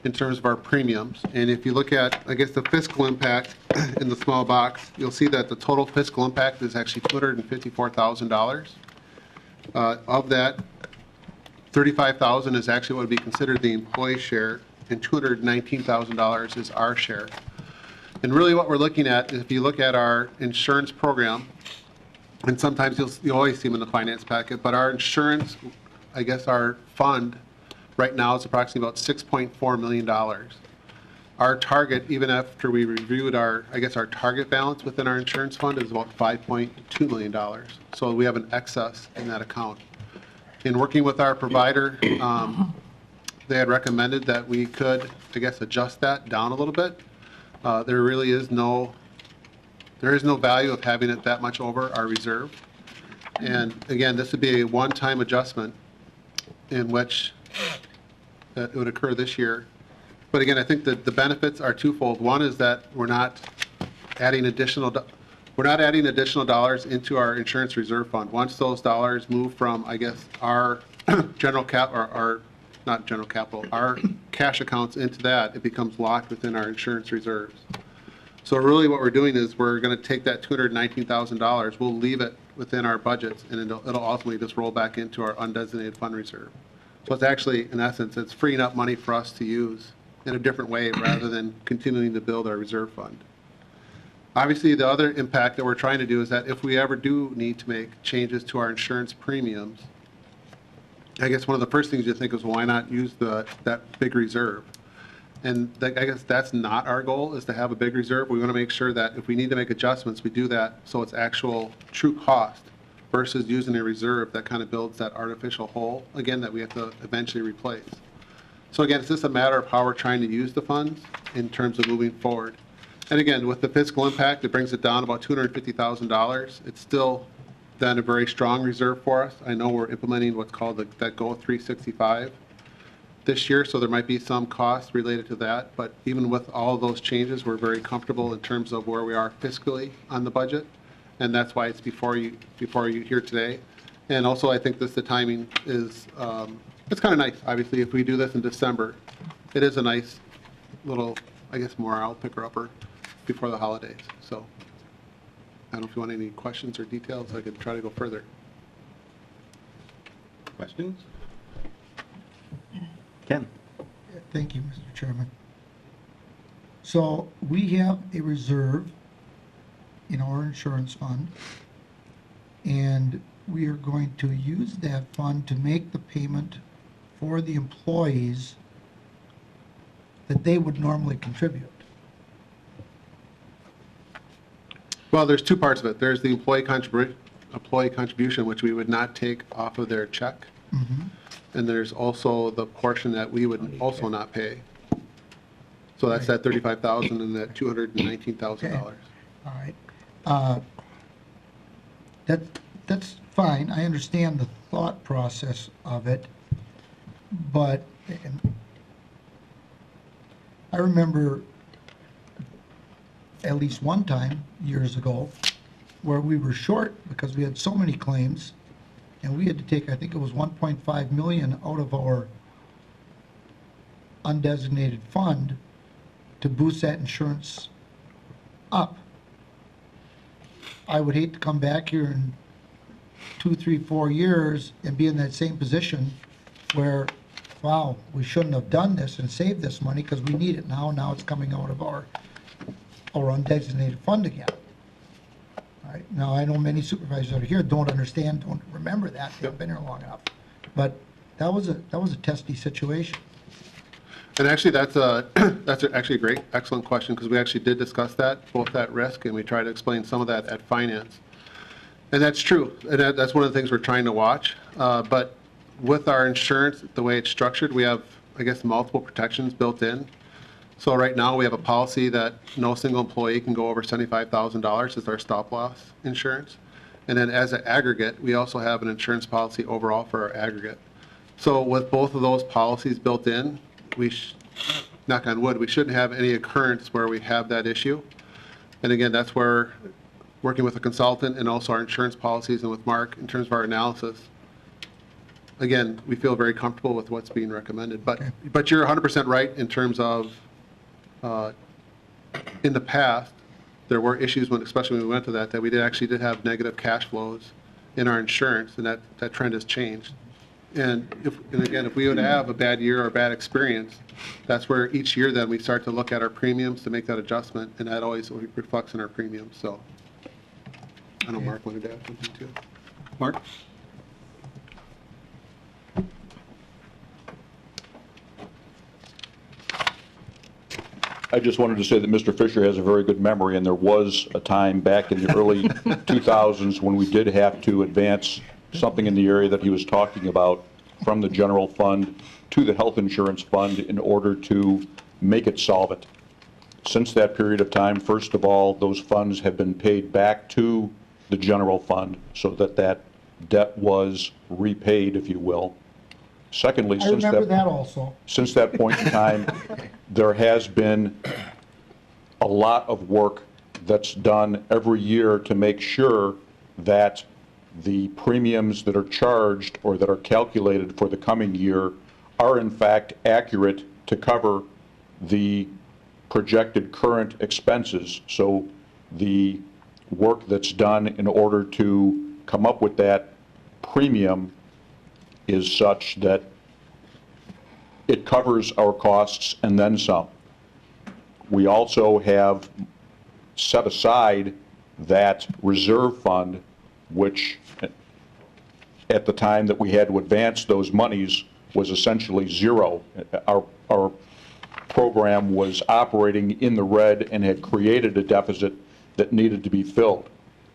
in terms of our premiums. And if you look at, I guess, the fiscal impact in the small box, you'll see that the total fiscal impact is actually $254,000. Of that, $35,000 is actually what would be considered the employee share, and $219,000 is our share. And really what we're looking at is if you look at our insurance program, and sometimes you'll always see them in the finance packet, but our insurance, I guess our fund right now is approximately about $6.4 million. Our target, even after we reviewed our target balance within our insurance fund is about $5.2 million. So we have an excess in that account. In working with our provider, they had recommended that we could, I guess, adjust that down a little bit. There really is no value of having it that much over our reserve. And again, this would be a one-time adjustment in which it would occur this year. But again, I think that the benefits are twofold. One is that we're not adding additional dollars into our insurance reserve fund. Once those dollars move from, I guess, our our cash accounts into that, it becomes locked within our insurance reserves. So really what we're doing is we're going to take that $219,000, we'll leave it within our budgets, and it'll ultimately just roll back into our undesignated fund reserve. So it's actually, in essence, it's freeing up money for us to use in a different way rather than continuing to build our reserve fund. Obviously, the other impact that we're trying to do is that if we ever do need to make changes to our insurance premiums, I guess one of the first things you think is, well, why not use that big reserve? And I guess that's not our goal, is to have a big reserve. We want to make sure that if we need to make adjustments, we do that so it's actual true cost versus using a reserve that kind of builds that artificial hole, again, that we have to eventually replace. So again, it's just a matter of how we're trying to use the funds in terms of moving forward. And again, with the fiscal impact, it brings it down about $250,000. It's still then a very strong reserve for us. I know we're implementing what's called that Goal 365 this year, so there might be some costs related to that. But even with all of those changes, we're very comfortable in terms of where we are fiscally on the budget. And that's why it's before you here today. And also, I think the timing is, it's kind of nice. Obviously, if we do this in December, it is a nice little, I guess, morale picker-upper before the holidays. So I don't know if you want any questions or details. I could try to go further. Questions? Ken? Thank you, Mr. Chairman. So we have a reserve in our insurance fund, and we are going to use that fund to make the payment for the employees that they would normally contribute. Well, there's two parts of it. There's the employee contribution, which we would not take off of their check. Mm-hmm. And there's also the portion that we would also not pay. So that's that $35,000 and that $219,000. Okay. All right. That's fine. I understand the thought process of it, but I remember at least one time years ago where we were short because we had so many claims, and we had to take, I think it was 1.5 million out of our undesignated fund to boost that insurance up. I would hate to come back here in 2, 3, 4 years and be in that same position where, wow, we shouldn't have done this and saved this money because we need it now. Now it's coming out of our undesignated fund again. All right. Now, I know many supervisors out here don't understand, don't remember that. They've been here long enough. But that was a testy situation. And actually, that's actually a great, excellent question, because we actually did discuss that, both that risk, and we tried to explain some of that at finance. And that's true, and that's one of the things we're trying to watch. But with our insurance, the way it's structured, we have, I guess, multiple protections built in. So right now, we have a policy that no single employee can go over $75,000 as our stop-loss insurance. And then as an aggregate, we also have an insurance policy overall for our aggregate. So with both of those policies built in, knock on wood, we shouldn't have any occurrence where we have that issue. And again, that's where working with a consultant and also our insurance policies and with Mark in terms of our analysis, again, we feel very comfortable with what's being recommended. But you're 100% right in terms of in the past, there were issues when, especially when we went to that we did have negative cash flows in our insurance, and that trend has changed. And again, if we would have a bad year or a bad experience, that's where each year then we start to look at our premiums to make that adjustment, and that always reflects in our premiums. So I know Mark wanted to add something too. Mark? I just wanted to say that Mr. Fisher has a very good memory, and there was a time back in the early 2000s when we did have to advance something in the area that he was talking about from the general fund to the health insurance fund in order to make it solvent. Since that period of time, first of all, those funds have been paid back to the general fund so that that debt was repaid, if you will. Secondly, I remember that also. since that point in time, there has been a lot of work that's done every year to make sure that the premiums that are charged or that are calculated for the coming year are in fact accurate to cover the projected current expenses. So the work that's done in order to come up with that premium is such that it covers our costs and then some. We also have set aside that reserve fund, which at the time that we had to advance those monies was essentially zero. Our program was operating in the red and had created a deficit that needed to be filled.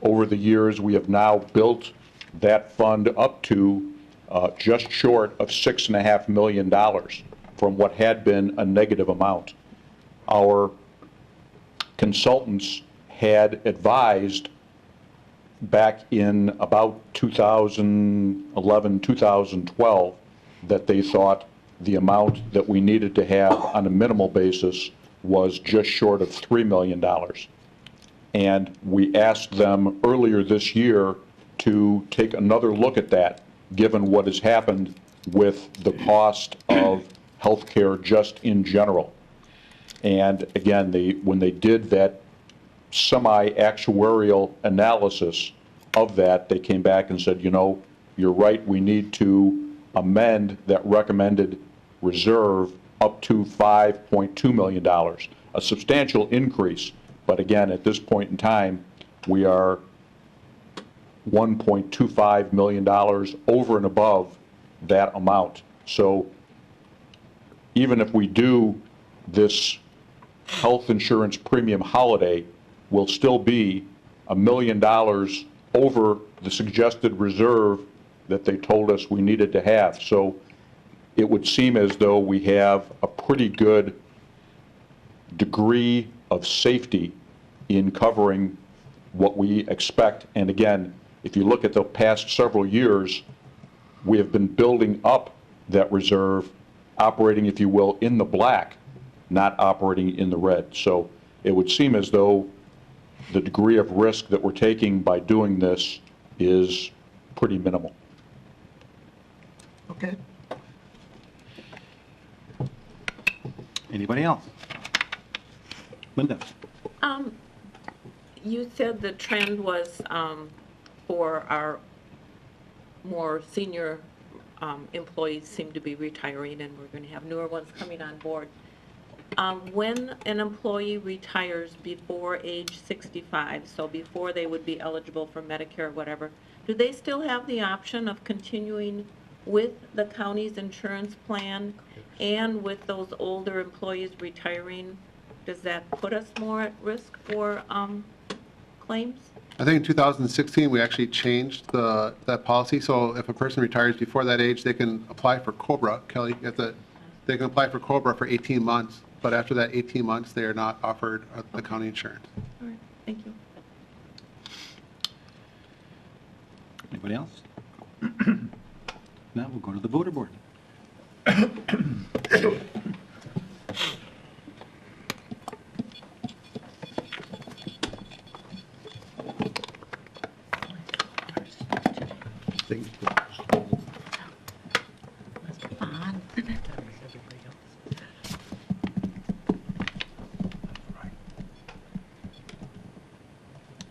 Over the years, we have now built that fund up to just short of $6.5 million from what had been a negative amount. Our consultants had advised back in about 2011, 2012, that they thought the amount that we needed to have on a minimal basis was just short of $3 million. And we asked them earlier this year to take another look at that, given what has happened with the cost of healthcare just in general. And again, when they did that semi-actuarial analysis of that, they came back and said, you know, you're right, we need to amend that recommended reserve up to $5.2 million, a substantial increase. But again, at this point in time, we are $1.25 million over and above that amount. So even if we do this health insurance premium holiday, we'll still be $1 million over the suggested reserve that they told us we needed to have. So it would seem as though we have a pretty good degree of safety in covering what we expect. And again, if you look at the past several years, we have been building up that reserve, operating, if you will, in the black, not operating in the red. So it would seem as though the degree of risk that we're taking by doing this is pretty minimal. Okay. Anybody else? Linda? You said the trend was for our more senior employees seem to be retiring, and we're going to have newer ones coming on board. When an employee retires before age 65, so before they would be eligible for Medicare or whatever, do they still have the option of continuing with the county's insurance plan and with those older employees retiring? Does that put us more at risk for claims? I think in 2016, we actually changed that policy. So if a person retires before that age, they can apply for COBRA. Kelly, they can apply for COBRA for 18 months. But after that 18 months, they are not offered the county insurance. All right, thank you. Anybody else? Now we'll go to the voter board.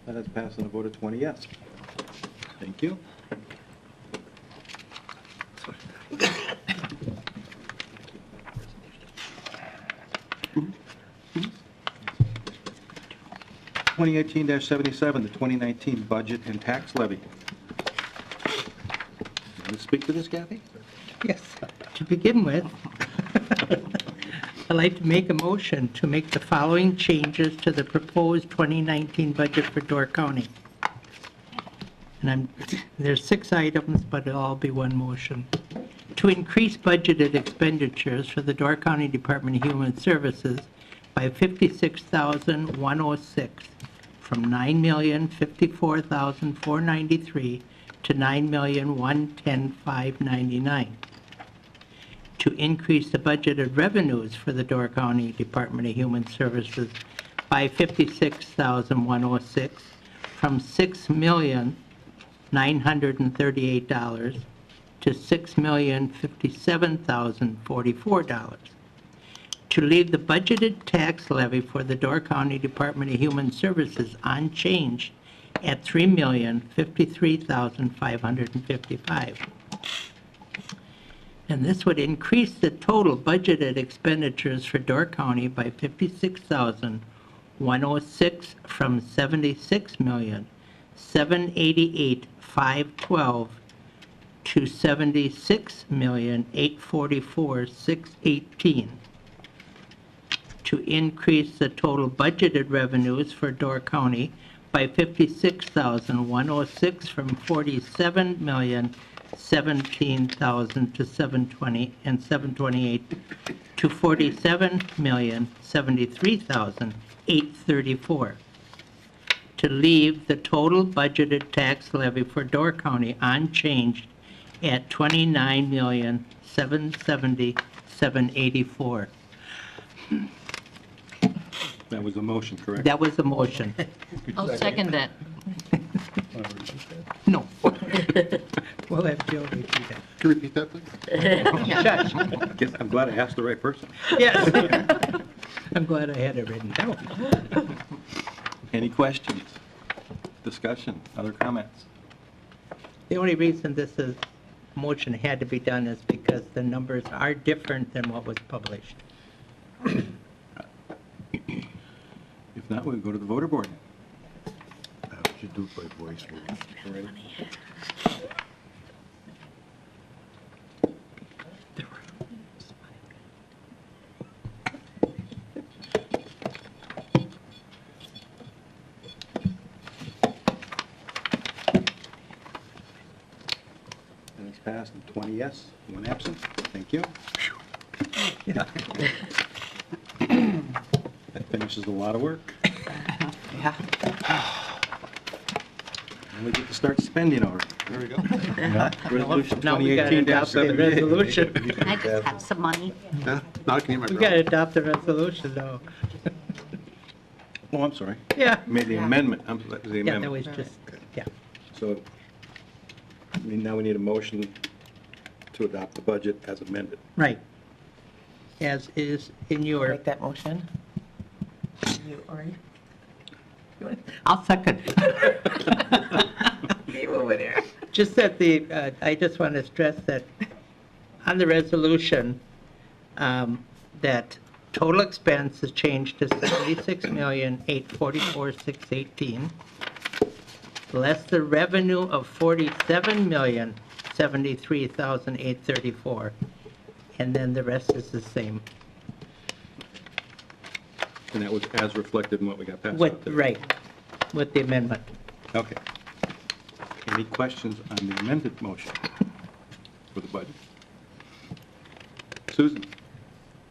That has passed on a vote of 20 yes. Thank you. 2018-77, the 2019 budget and tax levy. You want to speak to this, Kathy? Yes. To begin with, I'd like to make a motion to make the following changes to the proposed 2019 budget for Door County. And there's 6 items, but it'll all be one motion. To increase budgeted expenditures for the Door County Department of Human Services by $56,106 from $9,054,493 to $9,110,599. To increase the budgeted revenues for the Door County Department of Human Services by $56,106 from $6,938 to $6,057,044. To leave the budgeted tax levy for the Door County Department of Human Services unchanged at $3,053,555. And this would increase the total budgeted expenditures for Door County by $56,106 from $76,788,512 to $76,844,618. To increase the total budgeted revenues for Door County by $56,106 from $47,017,000 to $728 to $47,073,834. To leave the total budgeted tax levy for Door County unchanged at $29,770,784. That was a motion, correct? That was the motion. I'll second that. No. We'll have Joe repeat that. Can you repeat that, please? Shush. Guess I'm glad I asked the right person. Yes. I'm glad I had it written down. Any questions? Discussion? Other comments? The only reason this motion had to be done is because the numbers are different than what was published. If not, we'll go to the voter board. You do it by voice. Ready? And it's passed, 20 yes, 1 absent. Thank you. Yeah. That finishes a lot of work. Yeah. And we get to start spending over. There we go. Resolution Now we gotta adopt the 2018-78. resolution. Can I just have some money? Yeah, now I can eat my We girl. gotta adopt the resolution, though. Oh, I'm sorry. Yeah. Made the amendment. That was the Yeah, that amendment. was just, yeah. So now we need a motion to adopt the budget as amended. Right. As is in your, Make that motion. You, Ori? I'll second. Game over there. Just that I just want to stress that on the resolution, that total expense is changed to $76,844,618, less the revenue of $47,073,834, and then the rest is the same. And that was as reflected in what we got passed out With, today. right, with the amendment. Okay. Any questions on the amended motion for the budget? Susan?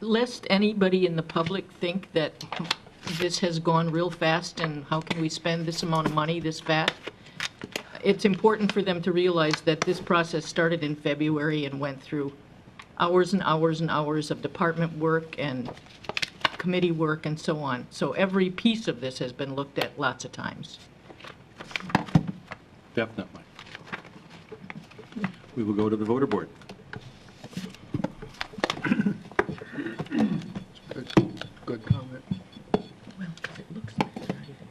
Lest anybody in the public think that this has gone real fast and how can we spend this amount of money this fast, it's important for them to realize that this process started in February and went through hours and hours and hours of department work and committee work and so on. So every piece of this has been looked at lots of times. Definitely. We will go to the voter board. Good comment. Well, because it looks like they're not even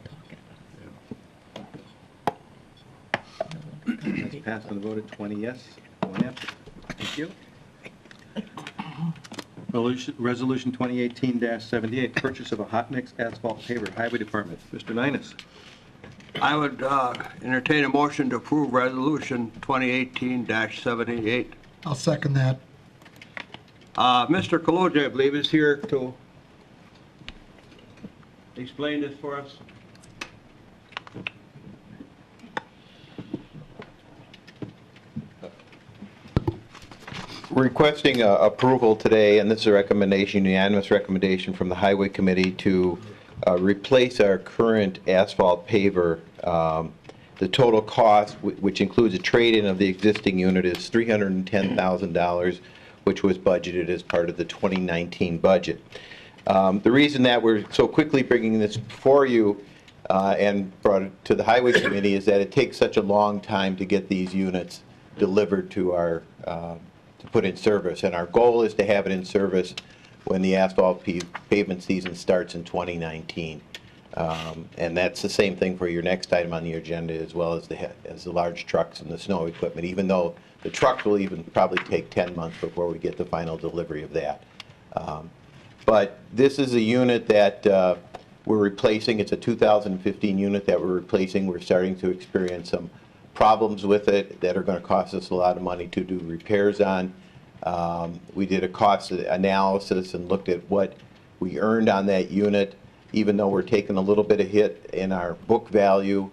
talking. It's passed and voted, 20 yes, 1 absent. Thank you. Resolution 2018-78, purchase of a hot mix asphalt paver, Highway Department. Mr. Ninus. I would entertain a motion to approve Resolution 2018-78. I'll second that. Mr. Kaloja, I believe, is here to explain this for us. Requesting approval today, and this is a recommendation, unanimous recommendation from the Highway Committee to replace our current asphalt paver. The total cost, which includes a trade-in of the existing unit, is $310,000, which was budgeted as part of the 2019 budget. The reason that we're so quickly bringing this before you and brought it to the Highway Committee is that it takes such a long time to get these units delivered to our to put in service, and our goal is to have it in service when the asphalt pavement season starts in 2019. And that's the same thing for your next item on the agenda, as well as the large trucks and the snow equipment, even though the truck will even probably take 10 months before we get the final delivery of that. But this is a unit that we're replacing. It's a 2015 unit that we're replacing. We're starting to experience some problems with it that are going to cost us a lot of money to do repairs on. We did a cost analysis and looked at what we earned on that unit. Even though we're taking a little bit of hit in our book value,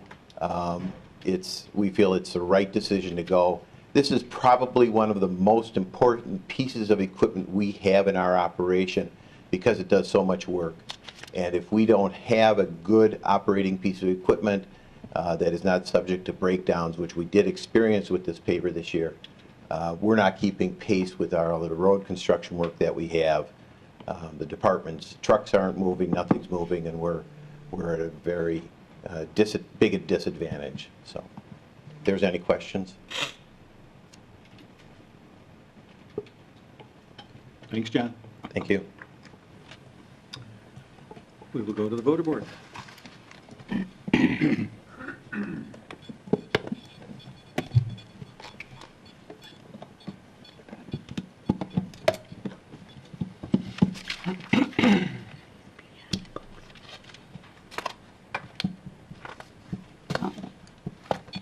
we feel it's the right decision to go. This is probably one of the most important pieces of equipment we have in our operation because it does so much work. And if we don't have a good operating piece of equipment that is not subject to breakdowns, which we did experience with this paver this year, we're not keeping pace with our other road construction work that we have. The department's trucks aren't moving, nothing's moving, and we're at a very big disadvantage. So, if there's any questions. Thanks, John. Thank you. We will go to the voter board.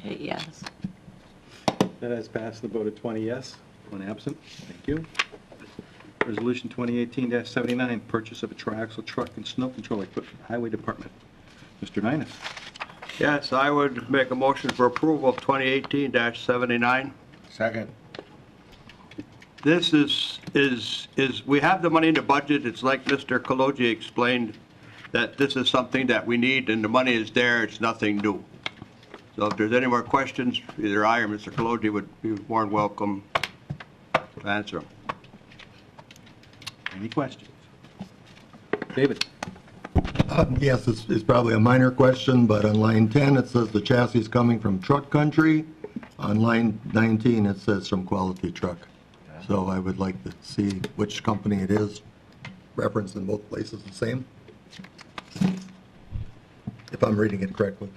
Yes. That has passed the vote of 20 yes, 1 absent. Thank you. Resolution 2018-79, purchase of a triaxle truck and snow control equipment, Highway Department. Mr. Ninus. Yes, I would make a motion for approval of 2018-79. Second. This is we have the money in the budget. It's like Mr. Kaloji explained, that this is something that we need and the money is there. It's nothing new. So if there's any more questions, either I or Mr. Kaloji would be more than welcome to answer them. Any questions? David. Yes, it's probably a minor question, but on line 10, it says the chassis is coming from Truck Country. On line 19, it says from Quality Truck. So I would like to see which company it is, referenced in both places the same, if I'm reading it correctly.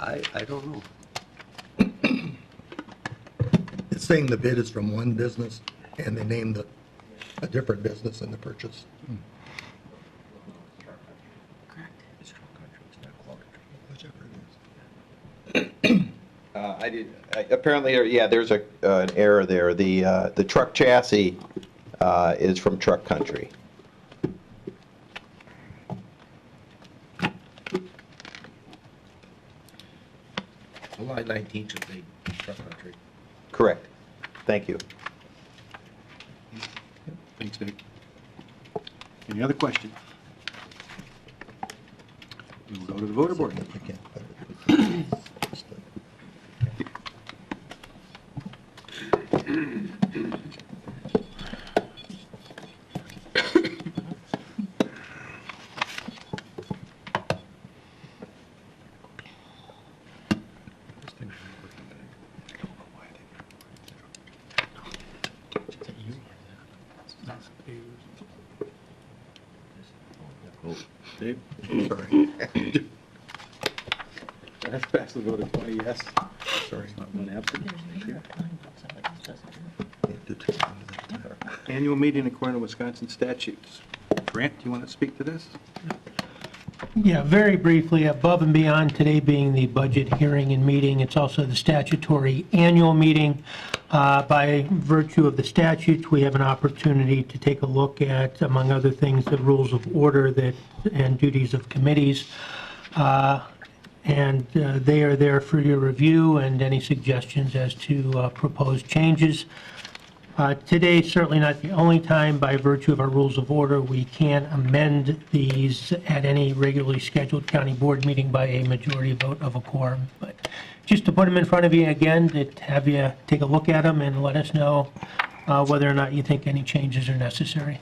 I don't know. It's saying the bid is from one business, and they named a different business in the purchase. Apparently, yeah, there's an error there. The truck chassis is from Truck Country. Line 19 should be Truck Country. Correct. Thank you. Thanks, Dave. Any other questions? We will go to the voter board. Dave? Sorry. That's passed the vote of 20 yes. Sorry, not 1 absent. Thank you. annual meeting according to Wisconsin statutes. Grant, do you want to speak to this? Yeah, very briefly, above and beyond today being the budget hearing and meeting, it's also the statutory annual meeting. By virtue of the statutes, we have an opportunity to take a look at, among other things, the rules of order and duties of committees. And they are there for your review and any suggestions as to proposed changes. Today, certainly not the only time, by virtue of our rules of order, we can amend these at any regularly scheduled county board meeting by a majority vote of a quorum. But just to put them in front of you again, to have you take a look at them and let us know whether or not you think any changes are necessary.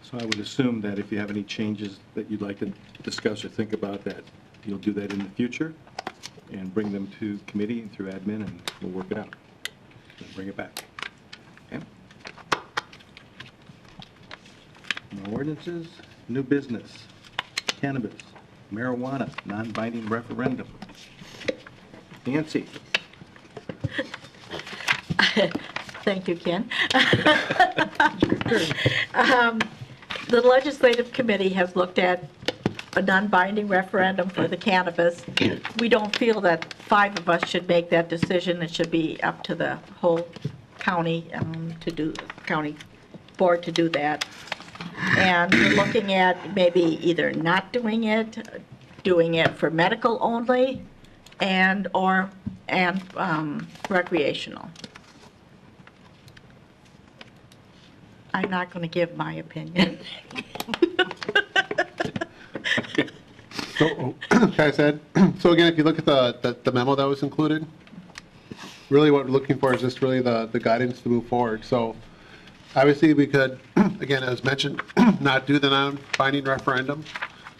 So I would assume that if you have any changes that you'd like to discuss or think about, that you'll do that in the future and bring them to committee and through admin, and we'll work it out and bring it back. Okay? No ordinances, new business, cannabis, marijuana, non-binding referendum. Nancy. Thank you, Ken. The Legislative Committee has looked at a non-binding referendum for the cannabis. We don't feel that 5 of us should make that decision. It should be up to the whole county county board to do that. And we're looking at maybe either not doing it for medical only, and recreational. I'm not going to give my opinion. So, okay, so again, if you look at the memo that was included, really what we're looking for is just really the guidance to move forward. So obviously we could, again, as mentioned, not do the non-binding referendum,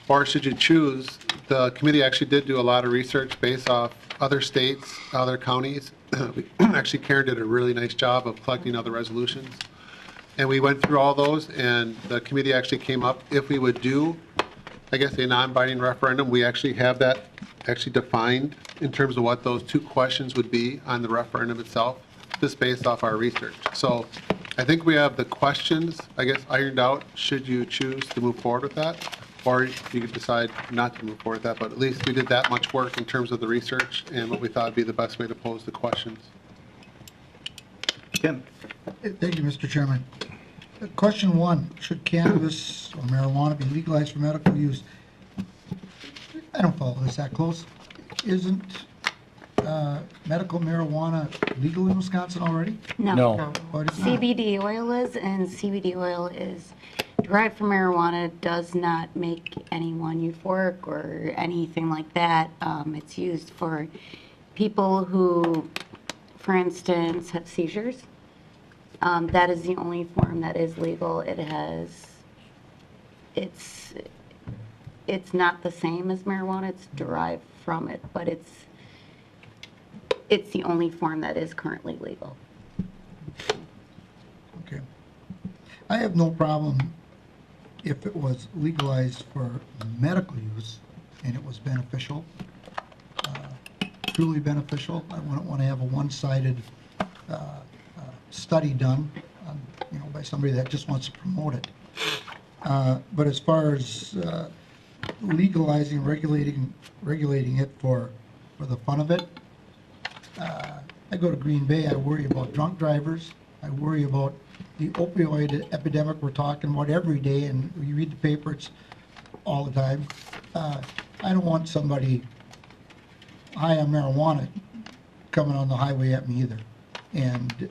or should you choose, the committee actually did do a lot of research based off other states, other counties. Actually, Karen did a really nice job of collecting other resolutions. And we went through all those, and the committee actually came up, if we would do, I guess, a non-binding referendum, we actually have that actually defined in terms of what those 2 questions would be on the referendum itself, just based off our research. So I think we have the questions, I guess, ironed out, should you choose to move forward with that, or you could decide not to move forward with that, but at least we did that much work in terms of the research and what we thought would be the best way to pose the questions. Ken. Thank you, Mr. Chairman. Question 1, should cannabis or marijuana be legalized for medical use? I don't follow this that close. Isn't medical marijuana legal in Wisconsin already? No. What is it? CBD oil is, and CBD oil is derived from marijuana, does not make anyone euphoric or anything like that. It's used for people who, for instance, have seizures. That is the only form that is legal. It's not the same as marijuana. It's derived from it, but it's the only form that is currently legal. Okay. I have no problem if it was legalized for medical use and it was beneficial, truly beneficial. I wouldn't want to have a one-sided study done, by somebody that just wants to promote it. But as far as legalizing, regulating it for the fun of it, I go to Green Bay. I worry about drunk drivers. I worry about the opioid epidemic we're talking about every day, and you read the paper, it's all the time. I don't want somebody high on marijuana coming on the highway at me either. And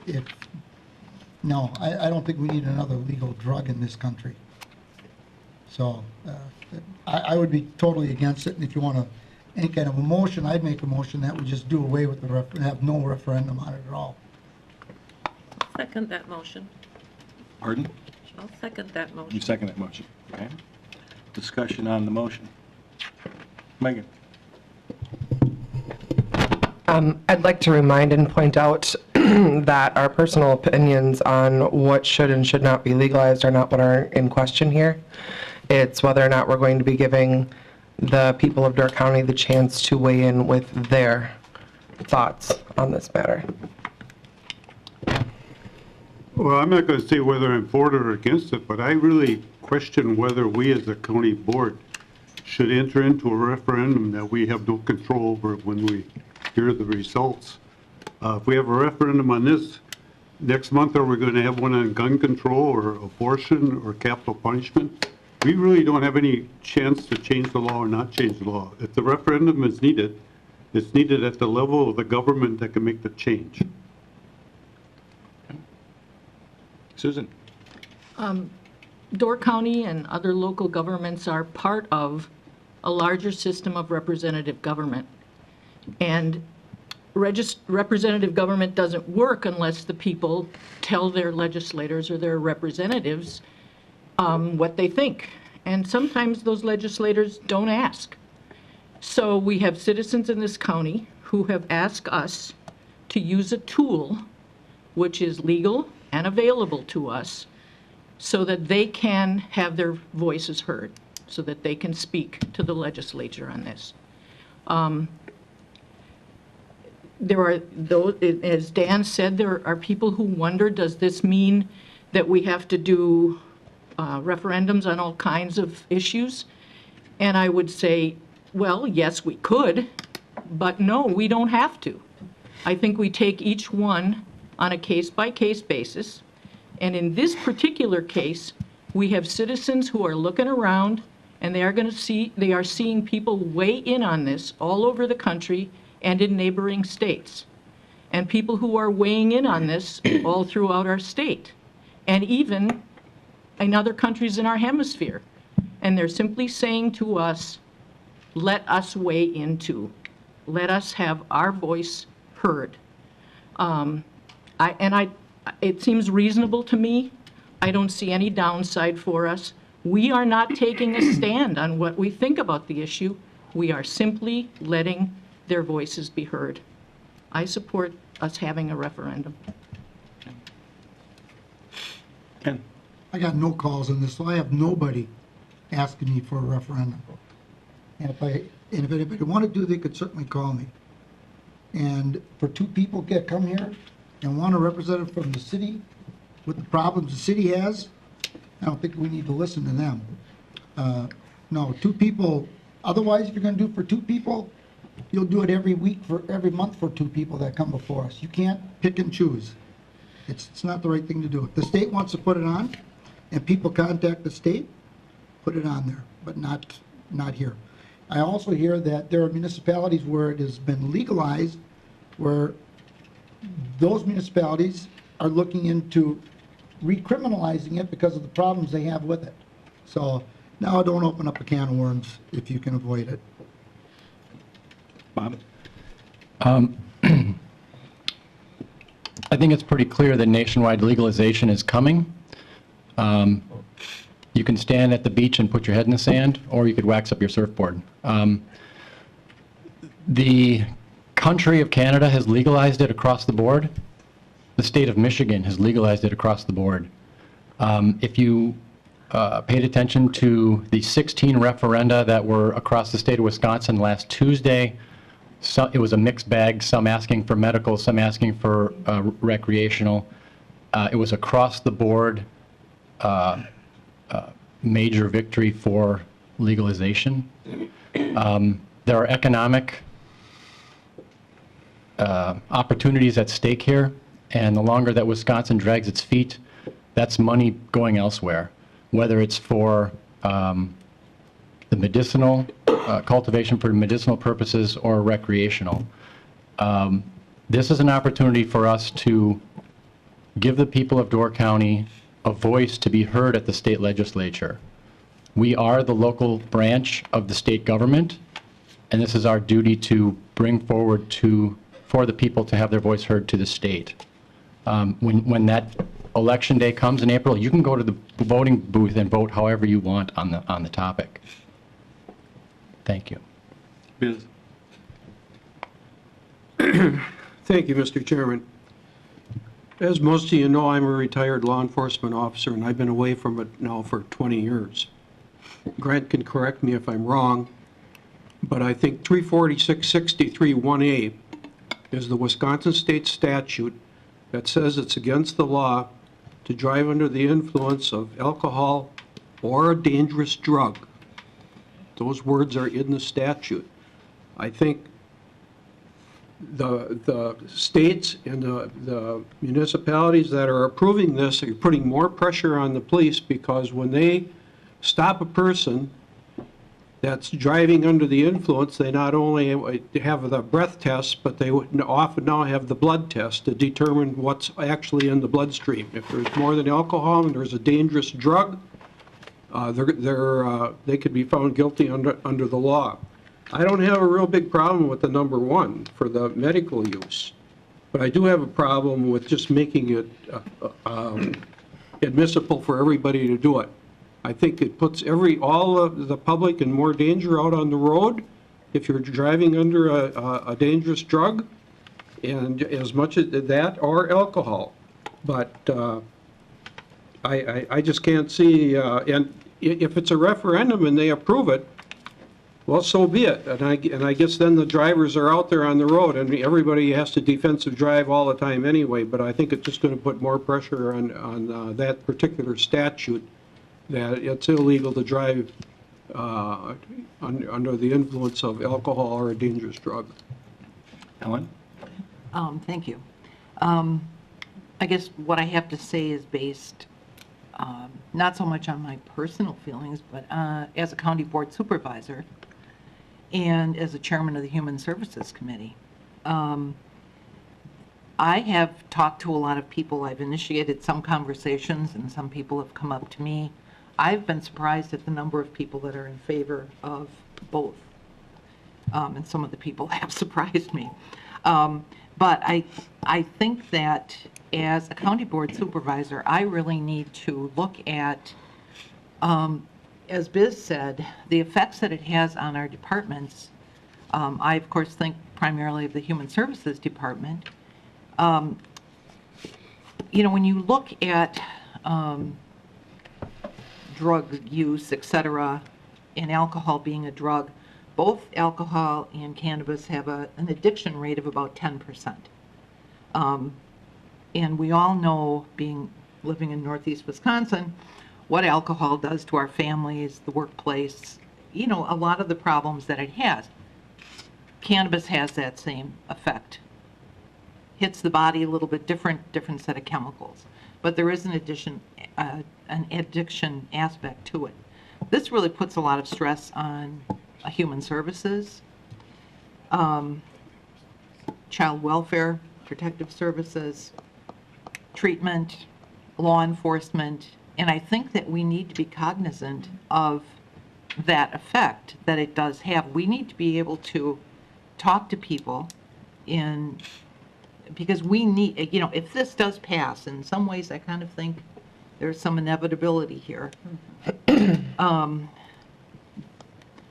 no, I don't think we need another legal drug in this country. So I would be totally against it. And if you want any kind of a motion, I'd make a motion that we just do away with have no referendum on it at all. Second that motion. Pardon? I'll second that motion. You second that motion, okay? Discussion on the motion. Megan. I'd like to remind and point out that our personal opinions on what should and should not be legalized are not what are in question here. It's whether or not we're going to be giving the people of Door County the chance to weigh in with their thoughts on this matter. Well, I'm not going to say whether I'm for it or against it, but I really question whether we as a county board should enter into a referendum that we have no control over when we hear the results. If we have a referendum on this, next month are we going to have one on gun control or abortion or capital punishment? We really don't have any chance to change the law or not change the law. If the referendum is needed, it's needed at the level of the government that can make the change. Susan? Door County and other local governments are part of a larger system of representative government. And representative government doesn't work unless the people tell their legislators or their representatives what they think. And sometimes those legislators don't ask. So we have citizens in this county who have asked us to use a tool which is legal and available to us so that they can have their voices heard, so that they can speak to the legislature on this. There are those, as Dan said, there are people who wonder, does this mean that we have to do referendums on all kinds of issues? And I would say, well, yes, we could, but no, we don't have to. I think we take each one on a case-by-case basis. And in this particular case, we have citizens who are looking around and they are seeing people weigh in on this all over the country and in neighboring states. And people who are weighing in on this all throughout our state and even in other countries in our hemisphere. And they're simply saying to us, let us weigh in too. Let us have our voice heard. It seems reasonable to me. I don't see any downside for us. We are not taking a stand on what we think about the issue. We are simply letting their voices be heard. I support us having a referendum. Ken? I got no calls on this, so I have nobody asking me for a referendum. And if anybody wanted to, they could certainly call me. And for two people get come here and want a representative from the city with the problems the city has, I don't think we need to listen to them. No, two people, otherwise if you're gonna do it for two people, you'll do it every month for two people that come before us. You can't pick and choose. It's not the right thing to do. If the state wants to put it on and people contact the state, put it on there, but not here. I also hear that there are municipalities where it has been legalized, where those municipalities are looking into recriminalizing it because of the problems they have with it. So now don't open up a can of worms if you can avoid it. Bob? I think it's pretty clear that nationwide legalization is coming. You can stand at the beach and put your head in the sand, or you could wax up your surfboard. The country of Canada has legalized it across the board. The state of Michigan has legalized it across the board. If you paid attention to the 16 referenda that were across the state of Wisconsin last Tuesday, it was a mixed bag, some asking for medical, some asking for recreational. It was across the board major victory for legalization. There are economic opportunities at stake here, and the longer that Wisconsin drags its feet, that's money going elsewhere, whether it's for the medicinal, cultivation for medicinal purposes or recreational. This is an opportunity for us to give the people of Door County a voice to be heard at the state legislature. We are the local branch of the state government, and this is our duty to bring forward for the people to have their voice heard to the state. When that election day comes in April, you can go to the voting booth and vote however you want on the topic. Thank you. Biz? Thank you, Mr. Chairman. As most of you know, I'm a retired law enforcement officer, and I've been away from it now for 20 years. Grant can correct me if I'm wrong, but I think 346-63-1A is the Wisconsin state statute that says it's against the law to drive under the influence of alcohol or a dangerous drug. Those words are in the statute. I think the states and the municipalities that are approving this are putting more pressure on the police, because when they stop a person that's driving under the influence, they not only have the breath test, but they would often now have the blood test to determine what's actually in the bloodstream. If there's more than alcohol and there's a dangerous drug, they could be found guilty under the law. I don't have a real big problem with the number 1 for the medical use, but I do have a problem with just making it admissible for everybody to do it. I think it puts all of the public in more danger out on the road if you're driving under a dangerous drug, and as much as that or alcohol. But I just can't see, and if it's a referendum and they approve it, well, so be it. And I guess then the drivers are out there on the road, and everybody has to defensive drive all the time anyway. But I think it's just going to put more pressure on that particular statute, that it's illegal to drive under the influence of alcohol or a dangerous drug. Ellen? Thank you. I guess what I have to say is based not so much on my personal feelings, but as a county board supervisor and as a chairman of the Human Services Committee. I have talked to a lot of people. I've initiated some conversations, and some people have come up to me. I've been surprised at the number of people that are in favor of both, and some of the people have surprised me. But I think that as a county board supervisor, I really need to look at, as Biz said, the effects that it has on our departments. I, of course, think primarily of the Human Services Department. You know, when you look at drug use, et cetera, and alcohol being a drug, both alcohol and cannabis have an addiction rate of about 10%. And we all know, living in Northeast Wisconsin, what alcohol does to our families, the workplace, you know, a lot of the problems that it has. Cannabis has that same effect. Hits the body a little bit different set of chemicals. But there is an addiction aspect to it. This really puts a lot of stress on human services, child welfare, protective services, treatment, law enforcement, and I think that we need to be cognizant of that effect that it does have. We need to be able to talk to people because we need, you know, if this does pass, in some ways I kind of think there's some inevitability here.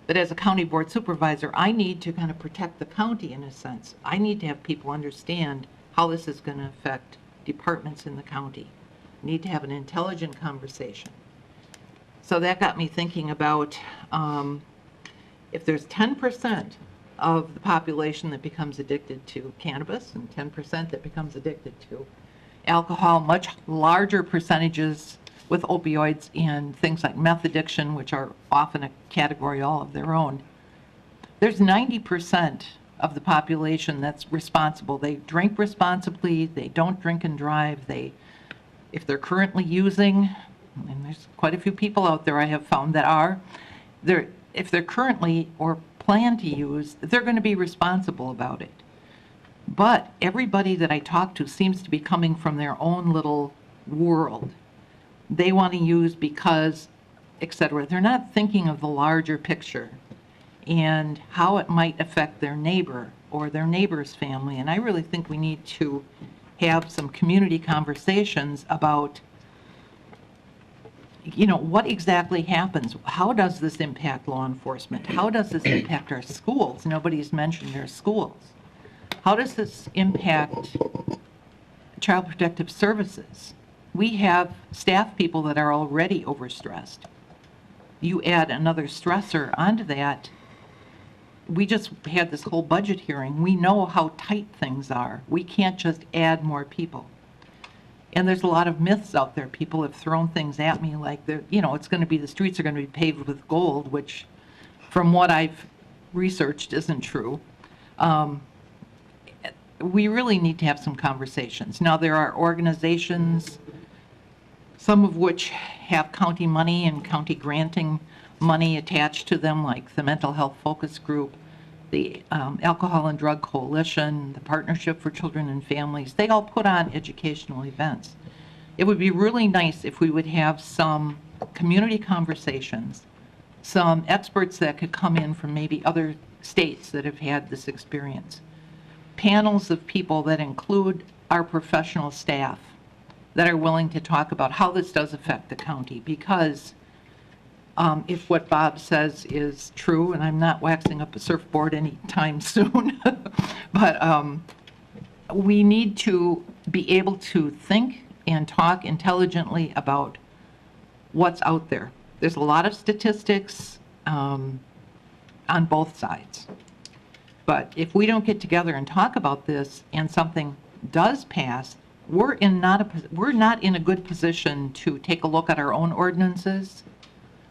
But as a county board supervisor, I need to kind of protect the county in a sense. I need to have people understand how this is going to affect departments in the county. I need to have an intelligent conversation. So that got me thinking about if there's 10% of the population that becomes addicted to cannabis and 10% that becomes addicted to alcohol, much larger percentages with opioids and things like meth addiction, which are often a category all of their own. There's 90% of the population that's responsible. They drink responsibly, they don't drink and drive, if they're currently using, and there's quite a few people out there I have found that are, if they're currently or plan to use, they're going to be responsible about it. But everybody that I talk to seems to be coming from their own little world. They want to use because, etc. They're not thinking of the larger picture and how it might affect their neighbor or their neighbor's family. And I really think we need to have some community conversations about, you know, what exactly happens? How does this impact law enforcement? How does this impact our schools? Nobody's mentioned their schools. How does this impact Child Protective Services? We have staff people that are already overstressed. You add another stressor onto that. We just had this whole budget hearing. We know how tight things are. We can't just add more people. And there's a lot of myths out there. People have thrown things at me like, it's going to be, the streets are going to be paved with gold, which from what I've researched isn't true. We really need to have some conversations. Now, there are organizations, some of which have county money and county granting money attached to them, like the Mental Health Focus Group, the Alcohol and Drug Coalition, the Partnership for Children and Families. They all put on educational events. It would be really nice if we would have some community conversations, some experts that could come in from maybe other states that have had this experience, panels of people that include our professional staff that are willing to talk about how this does affect the county, because if what Bob says is true, and I'm not waxing up a surfboard anytime soon, but we need to be able to think and talk intelligently about what's out there. There's a lot of statistics on both sides. But if we don't get together and talk about this and something does pass, we're not in a good position to take a look at our own ordinances.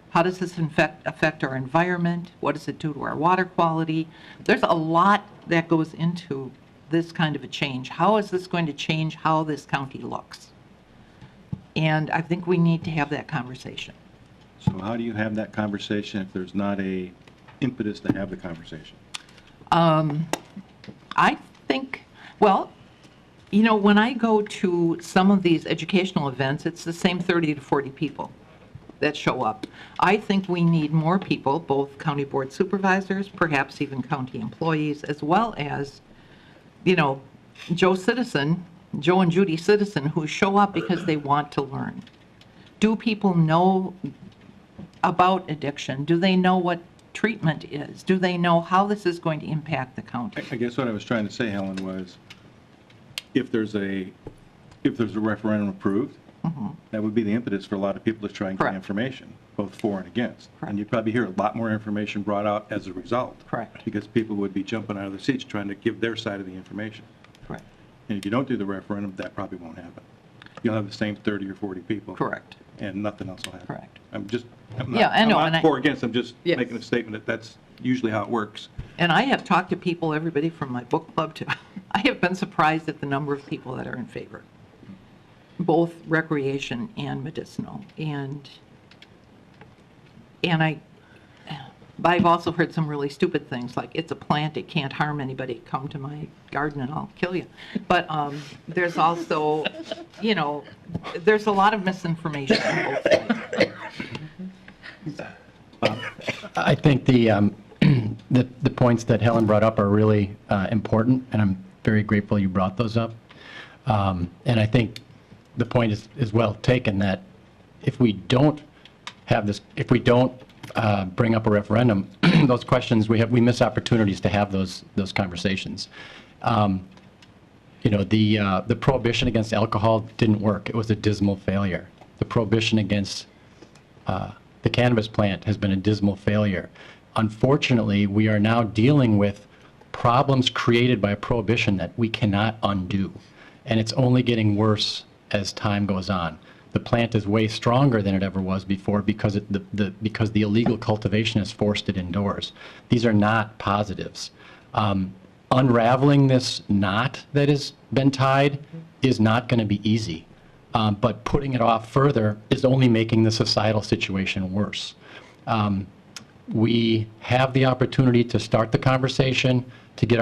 How does this affect our environment? What does it do to our water quality? There's a lot that goes into this kind of a change. How is this going to change how this county looks? And I think we need to have that conversation. So how do you have that conversation if there's not a impetus to have the conversation? I think, well, when I go to some of these educational events, it's the same 30 to 40 people that show up. I think we need more people, both county board supervisors, perhaps even county employees, as well as, Joe and Judy Citizen, who show up because they want to learn. Do people know about addiction? Do they know what treatment is? Do they know how this is going to impact the county? I guess what I was trying to say, Helen, was if there's a referendum approved, that would be the impetus for a lot of people to try and get information, both for and against. And you'd probably hear a lot more information brought out as a result. Correct. Because people would be jumping out of their seats trying to give their side of the information. Correct. And if you don't do the referendum, that probably won't happen. You'll have the same 30 or 40 people. Correct. And nothing else will happen. Correct. I'm I not for or against, I'm just Yes. making a statement that that's usually how it works. And I have talked to people, everybody from my book club to, I have been surprised at the number of people that are in favor, both recreation and medicinal. And I've also heard some really stupid things, like it's a plant, it can't harm anybody, come to my garden and I'll kill you. But there's also, there's a lot of misinformation on both sides. I think the points that Helen brought up are really important, and I'm very grateful you brought those up. And I think the point is well taken, that if we don't have this, if we don't bring up a referendum, those questions, we miss opportunities to have those conversations. The prohibition against alcohol didn't work. It was a dismal failure. The prohibition against the cannabis plant has been a dismal failure. Unfortunately, we are now dealing with problems created by prohibition that we cannot undo. And it's only getting worse as time goes on. The plant is way stronger than it ever was before because because the illegal cultivation has forced it indoors. These are not positives. Unraveling this knot that has been tied is not going to be easy. But putting it off further is only making the societal situation worse. We have the opportunity to start the conversation, to get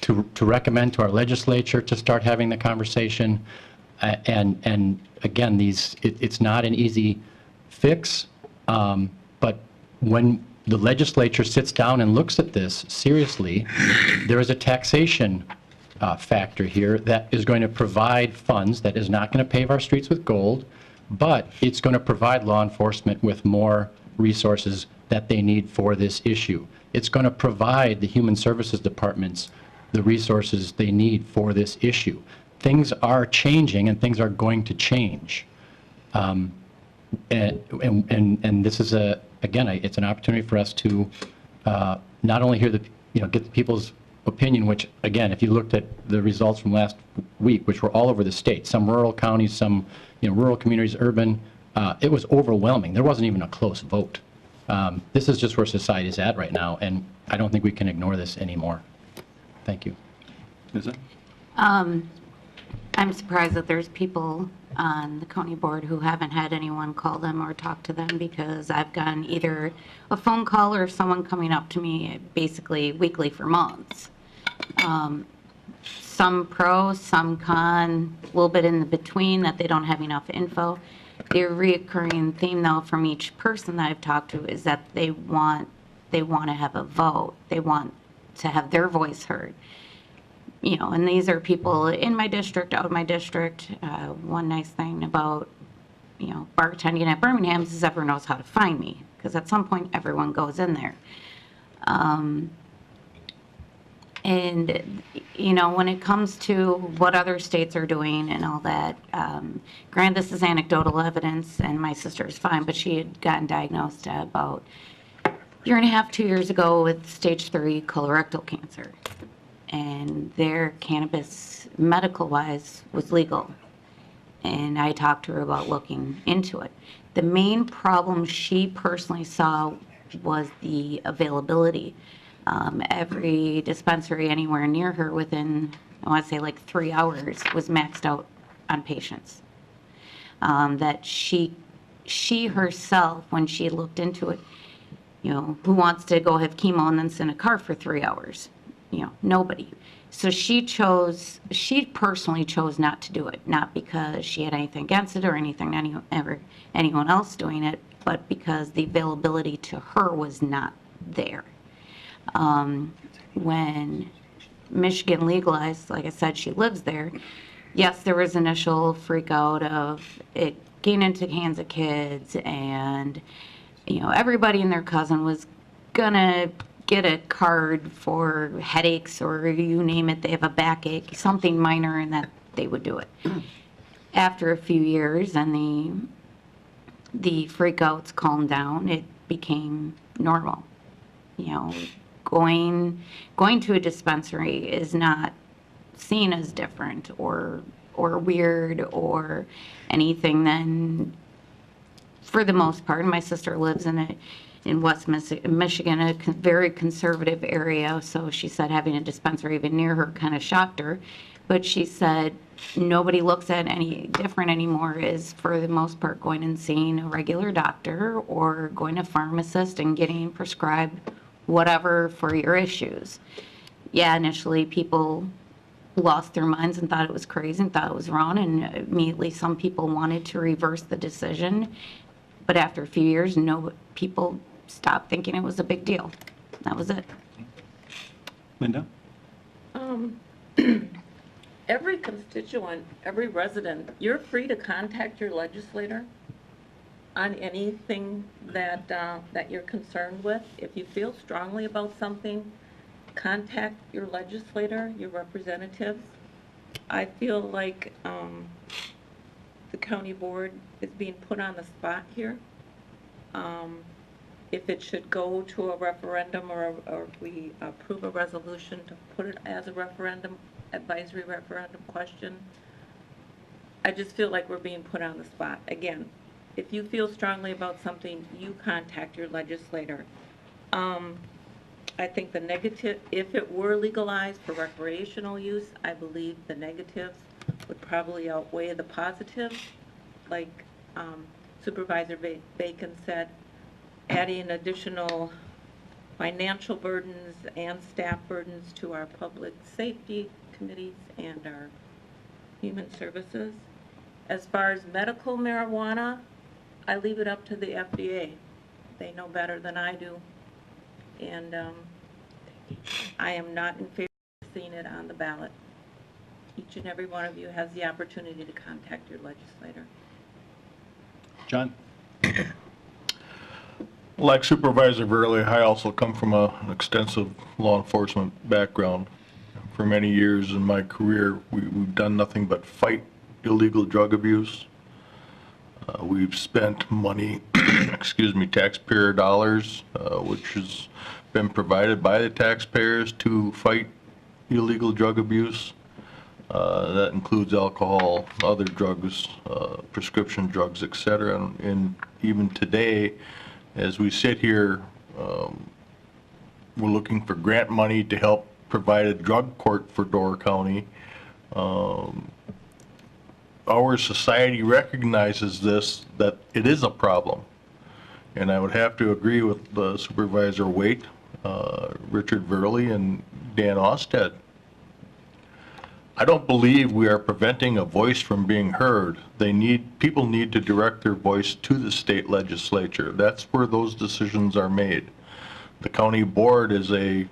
to recommend to our legislature to start having the conversation, and again, it's not an easy fix, but when the legislature sits down and looks at this seriously, there is a taxation factor here that is going to provide funds, that is not going to pave our streets with gold, but it's going to provide law enforcement with more resources that they need for this issue. It's going to provide the human services departments the resources they need for this issue. Things are changing and things are going to change. And this is again, it's an opportunity for us to not only hear get the people's opinion, which, again, if you looked at the results from last week, which were all over the state, some rural counties, some rural communities, urban, it was overwhelming. There wasn't even a close vote. This is just where society is at right now, and I don't think we can ignore this anymore. Thank you. I'm surprised that there's people on the county board who haven't had anyone call them or talk to them, because I've gotten either a phone call or someone coming up to me basically weekly for months. Some pro, some con, a little bit in the between that they don't have enough info. The reoccurring theme, though, from each person that I've talked to is that they want to have a vote. They want to have their voice heard. And these are people in my district, out of my district. One nice thing about, bartending at Birmingham's is everyone knows how to find me, because at some point everyone goes in there. And, when it comes to what other states are doing and all that, granted, this is anecdotal evidence, and my sister is fine, but she had gotten diagnosed about a year and a half, 2 years ago with stage 3 colorectal cancer. And their cannabis, medical-wise, was legal. And I talked to her about looking into it. The main problem she personally saw was the availability. Every dispensary anywhere near her within, I want to say, like 3 hours was maxed out on patients. That she herself, when she looked into it, who wants to go have chemo and then sit in a car for 3 hours? Nobody. So she personally chose not to do it, not because she had anything against it or anything, anyone else doing it, but because the availability to her was not there. When Michigan legalized, like I said, she lives there. Yes, there was initial freak out of it getting into the hands of kids, and everybody and their cousin was gonna get a card for headaches, or you name it, they have a backache, something minor, and that they would do it. After a few years and the freakouts calmed down, it became normal. Going to a dispensary is not seen as different or weird or anything. Then, for the most part, my sister lives in West Michigan, a very conservative area, so she said having a dispensary even near her kind of shocked her. But she said nobody looks at any different anymore, is for the most part going and seeing a regular doctor or going to a pharmacist and getting prescribed whatever for your issues. Yeah, initially people lost their minds and thought it was crazy and thought it was wrong, and immediately some people wanted to reverse the decision. But after a few years, people stopped thinking it was a big deal. That was it. Linda? Every constituent, every resident, you're free to contact your legislator on anything that you're concerned with. If you feel strongly about something, contact your legislator, your representatives. I feel like the county board is being put on the spot here. If it should go to a referendum, or if we approve a resolution to put it as a referendum, advisory referendum question, I just feel like we're being put on the spot. Again, if you feel strongly about something, you contact your legislator. I think the negative, if it were legalized for recreational use, I believe the negatives would probably outweigh the positives. Like Supervisor Bacon said, adding additional financial burdens and staff burdens to our public safety committees and our human services. As far as medical marijuana, I leave it up to the FDA. They know better than I do. And I am not in favor of seeing it on the ballot. Each and every one of you has the opportunity to contact your legislator. John? Like Supervisor Verley, I also come from an extensive law enforcement background. For many years in my career, we've done nothing but fight illegal drug abuse. We've spent money, excuse me, taxpayer dollars, which has been provided by the taxpayers to fight illegal drug abuse. That includes alcohol, other drugs, prescription drugs, et cetera. And even today, as we sit here, we're looking for grant money to help provide a drug court for Door County. Our society recognizes this, that it is a problem. And I would have to agree with Supervisor Waite, Richard Verley, and Dan Osted. I don't believe we are preventing a voice from being heard. People need to direct their voice to the state legislature. That's where those decisions are made. The county board is a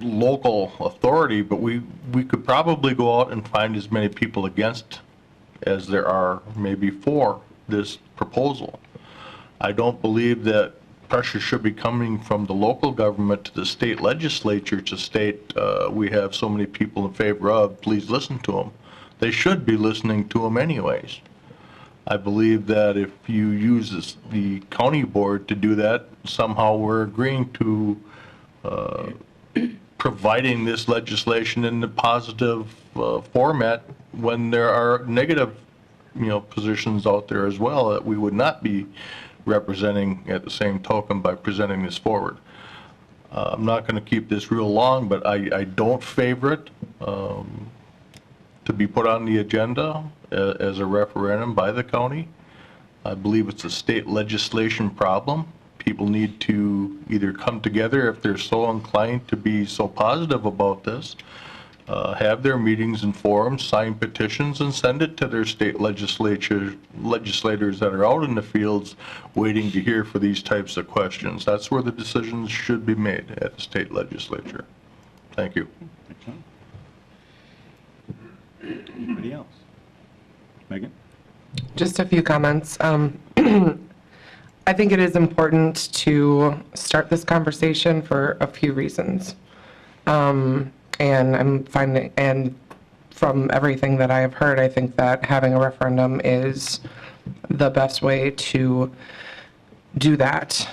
local authority, but we could probably go out and find as many people against as there are maybe for this proposal. I don't believe that pressure should be coming from the local government to the state legislature to state we have so many people in favor of, please listen to them. They should be listening to them anyways. I believe that if you use the county board to do that, somehow we're agreeing to providing this legislation in the positive format when there are negative, positions out there as well that we would not be representing at the same token by presenting this forward. I'm not going to keep this real long, but I don't favor it to be put on the agenda as a referendum by the county. I believe it's a state legislation problem. People need to either come together if they're so inclined to be so positive about this, have their meetings and forums, sign petitions, and send it to their state legislators that are out in the fields waiting to hear for these types of questions. That's where the decisions should be made, at the state legislature. Thank you. Anybody else? Megan? Just a few comments. I think it is important to start this conversation for a few reasons. And I'm finding, and from everything that I have heard, I think that having a referendum is the best way to do that.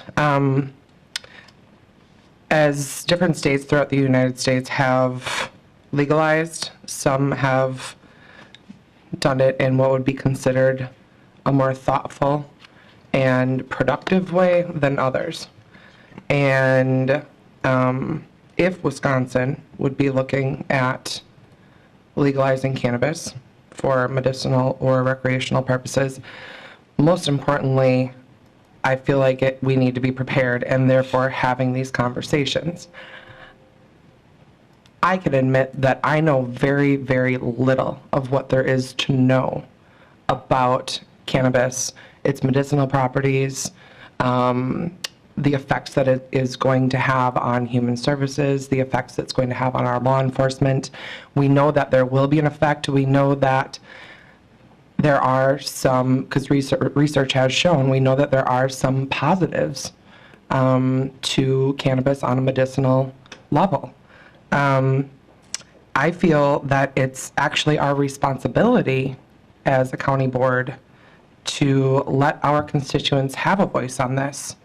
As different states throughout the United States have legalized, some have done it in what would be considered a more thoughtful and productive way than others. And if Wisconsin would be looking at legalizing cannabis for medicinal or recreational purposes, most importantly, I feel like we need to be prepared and therefore having these conversations. I can admit that I know very, very little of what there is to know about cannabis, its medicinal properties, the effects that it is going to have on human services, the effects it's going to have on our law enforcement. We know that there will be an effect. We know that there are some, because research has shown, we know that there are some positives to cannabis on a medicinal level. I feel that it's actually our responsibility as a county board to let our constituents have a voice on this.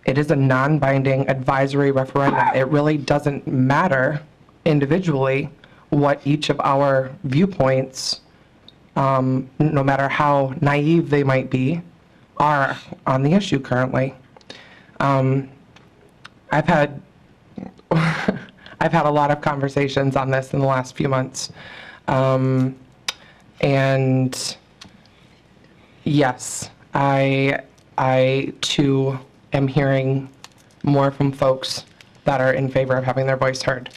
It is a non-binding advisory referendum. It really doesn't matter individually what each of our viewpoints, no matter how naive they might be, are on the issue currently. I've had I've had a lot of conversations on this in the last few months. And yes, I too am hearing more from folks that are in favor of having their voice heard.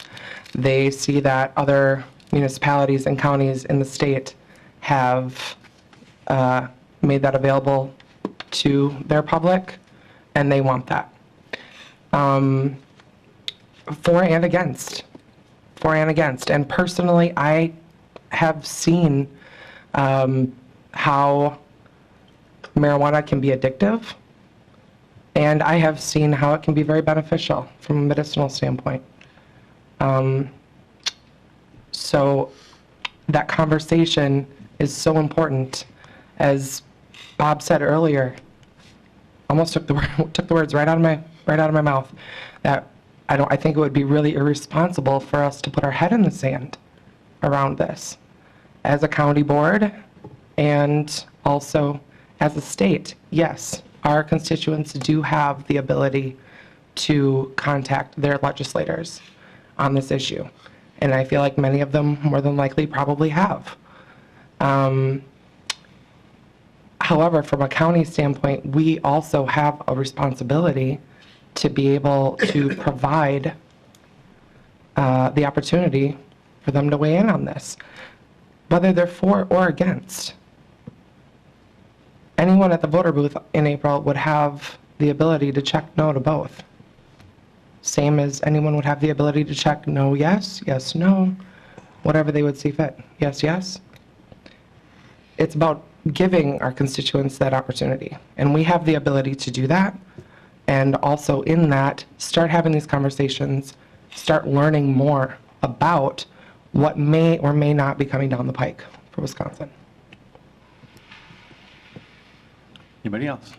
They see that other municipalities and counties in the state have made that available to their public, and they want that. For and against. And personally, I have seen how marijuana can be addictive, and I have seen how it can be very beneficial from a medicinal standpoint. So that conversation is so important. As Bob said earlier, almost took the words right out of my mouth, that I think it would be really irresponsible for us to put our head in the sand around this as a county board and also as a state. Yes, our constituents do have the ability to contact their legislators on this issue. And I feel like many of them more than likely probably have. However, from a county standpoint, we also have a responsibility to be able to provide the opportunity for them to weigh in on this, whether they're for or against. Anyone at the voter booth in April would have the ability to check no to both. Same as anyone would have the ability to check no, yes, yes, no, whatever they would see fit. Yes, yes. It's about giving our constituents that opportunity. And we have the ability to do that. And also in that, start having these conversations, start learning more about what may or may not be coming down the pike for Wisconsin. Anybody else?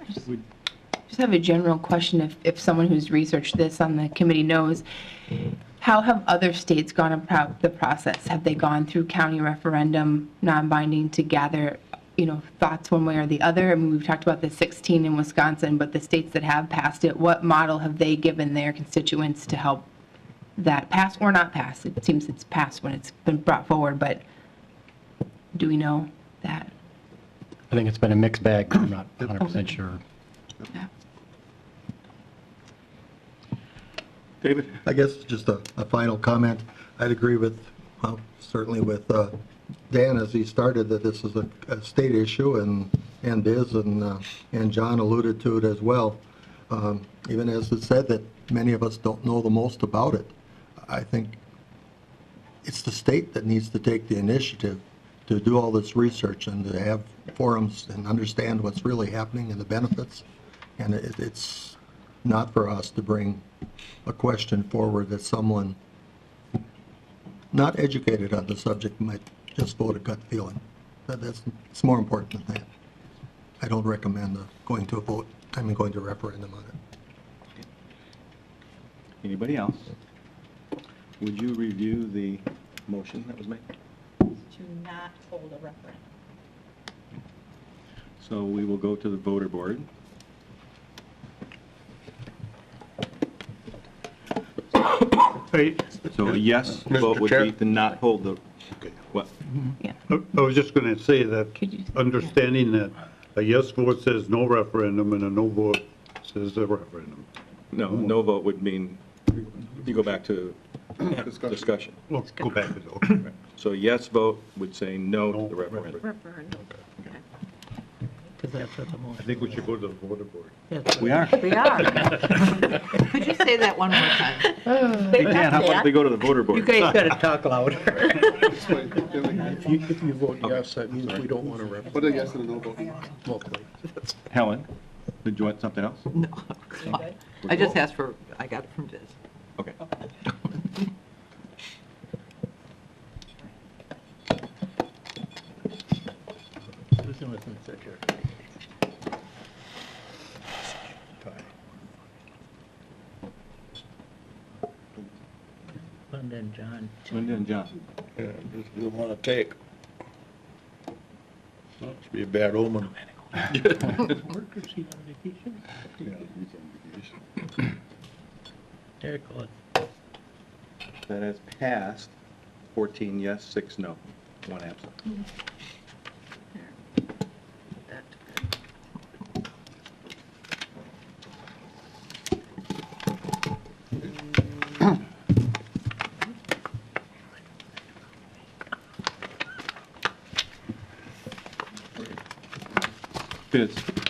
Just have a general question, if someone who's researched this on the committee knows, how have other states gone about the process? Have they gone through county referendum, non-binding, to gather, thoughts one way or the other? I mean, we've talked about the 16 in Wisconsin, but the states that have passed it, what model have they given their constituents to help that pass or not pass? It seems it's passed when it's been brought forward, but do we know that? I think it's been a mixed bag. I'm not 100% sure. Yeah. David? I guess just a final comment. I'd agree with, certainly with Dan as he started, that this is a state issue and is, and John alluded to it as well. Even as it said that many of us don't know the most about it. I think it's the state that needs to take the initiative to do all this research and to have forums and understand what's really happening and the benefits. And it's not for us to bring a question forward that someone not educated on the subject might just vote a gut feeling. It's more important than that. I don't recommend going to a vote, going to a referendum on it. Anybody else? Would you review the motion that was made? To not hold a referendum. So we will go to the voter board. So a yes vote would be to not hold the, what? I was just going to say that, understanding that a yes vote says no referendum and a no vote says a referendum. No vote would mean you go back to discussion. Let's go back to the, So a yes vote would say no to the referendum. Referendum. Because that's what the motion. I think we should go to the voter board. We are. We are. Could you say that one more time? Dan, how about we go to the voter board? You guys got to talk louder. If you vote yes, that means we don't want to referendum. What a yes and a no vote? Locally. Helen, did you want something else? No. I just asked for, I got it from Diz. Okay. Susan was in such a. Linda and John. Linda and John. Yeah, just didn't want to take. Must be a bad omen. Workers, he's on vacation? Yeah, he's on vacation. There, Colin. That has passed, 14 yes, 6 no, 1 absent.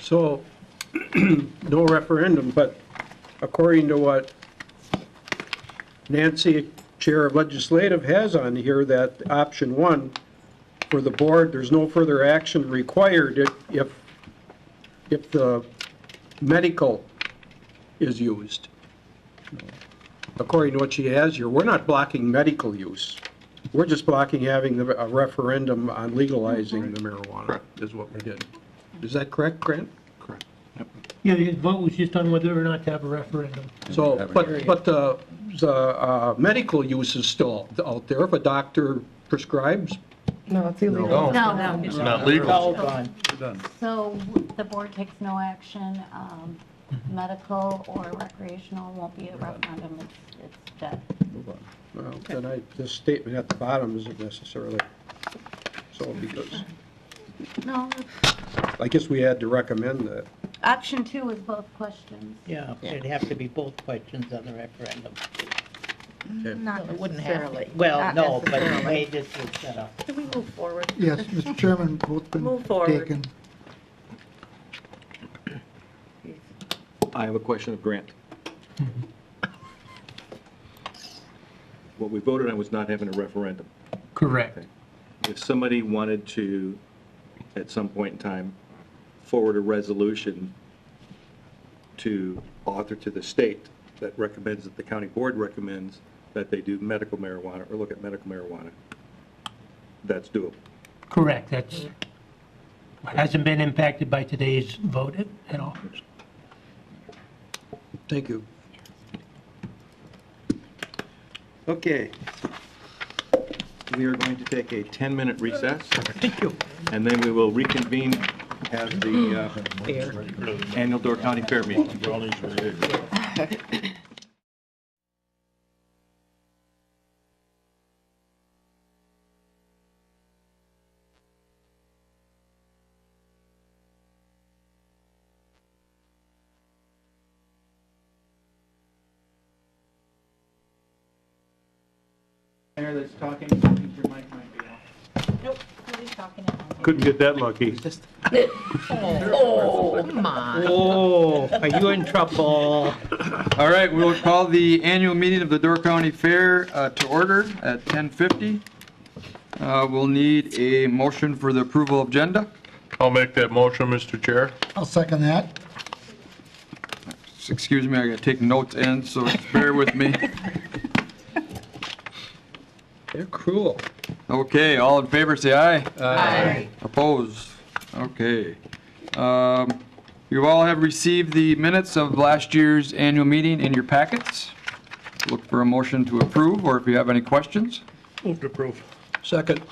So, no referendum, but according to what Nancy, Chair of Legislative, has on here, that option 1 for the board, there's no further action required if the medical is used. According to what she has here, we're not blocking medical use. We're just blocking having a referendum on legalizing the marijuana, is what we did. Is that correct, Grant? Correct. Yeah, the vote was just on whether or not to have a referendum. So, but the medical use is still out there. If a doctor prescribes, No, it's illegal. No. It's not legal. So the board takes no action. Medical or recreational won't be a referendum. It's dead. well, then this statement at the bottom isn't necessarily so, because No, I guess we had to recommend that. option 2 is both questions. Yeah, it'd have to be both questions on the referendum. Not It wouldn't have to. necessarily. Well, Not no, but the necessarily. way this is set up. Can we move forward? Yes, Mr. Chairman, vote's been Move forward. taken. I have a question of Grant. What we voted on was not having a referendum. Correct. If somebody wanted to, at some point in time, forward a resolution to author to the state that recommends, that the county board recommends that they do medical marijuana or look at medical marijuana, that's doable. Correct, that's, hasn't been impacted by today's vote at all. Thank you. Okay. We are going to take a 10-minute recess. Thank you. And then we will reconvene at the annual Door County Fair meeting. Mayor that's talking, I think your mic might be off. Nope, nobody's talking. Couldn't get that lucky. Oh, come on. Oh, are you in trouble? All right, we'll call the annual meeting of the Door County Fair to order at 10:50. We'll need a motion for the approval of agenda. I'll make that motion, Mr. Chair. I'll second that. Excuse me, I gotta take notes in, so bear with me. They're cruel. Okay, all in favor, say aye. Aye. Opposed? Okay. You all have received the minutes of last year's annual meeting in your packets. Look for a motion to approve, or if you have any questions. Move to approve. Second.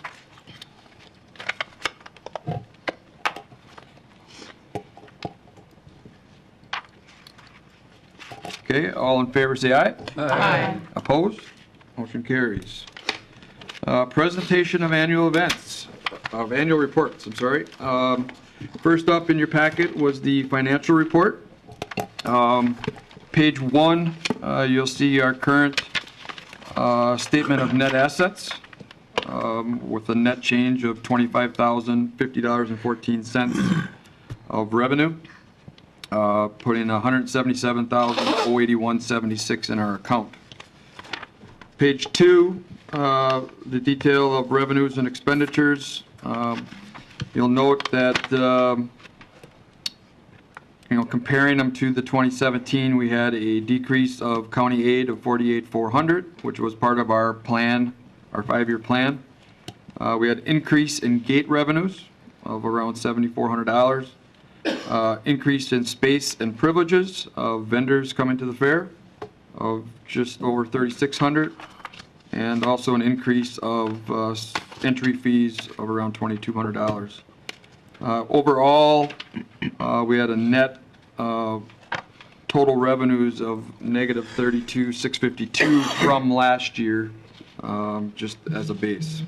Okay, all in favor, say aye. Aye. Opposed? Motion carries. Presentation of annual events, of annual reports, I'm sorry. First up in your packet was the financial report. Page 1, you'll see our current statement of net assets with a net change of $25,050.14 of revenue, putting $177,081.76 in our account. Page 2, the detail of revenues and expenditures. You'll note that, comparing them to the 2017, we had a decrease of county aid of $48,400, which was part of our plan, our 5-year plan. We had increase in gate revenues of around $7,400. Increase in space and privileges of vendors coming to the fair of just over $3,600. And also an increase of entry fees of around $2,200. Overall, we had a net total revenues of negative $32,652 from last year, just as a base.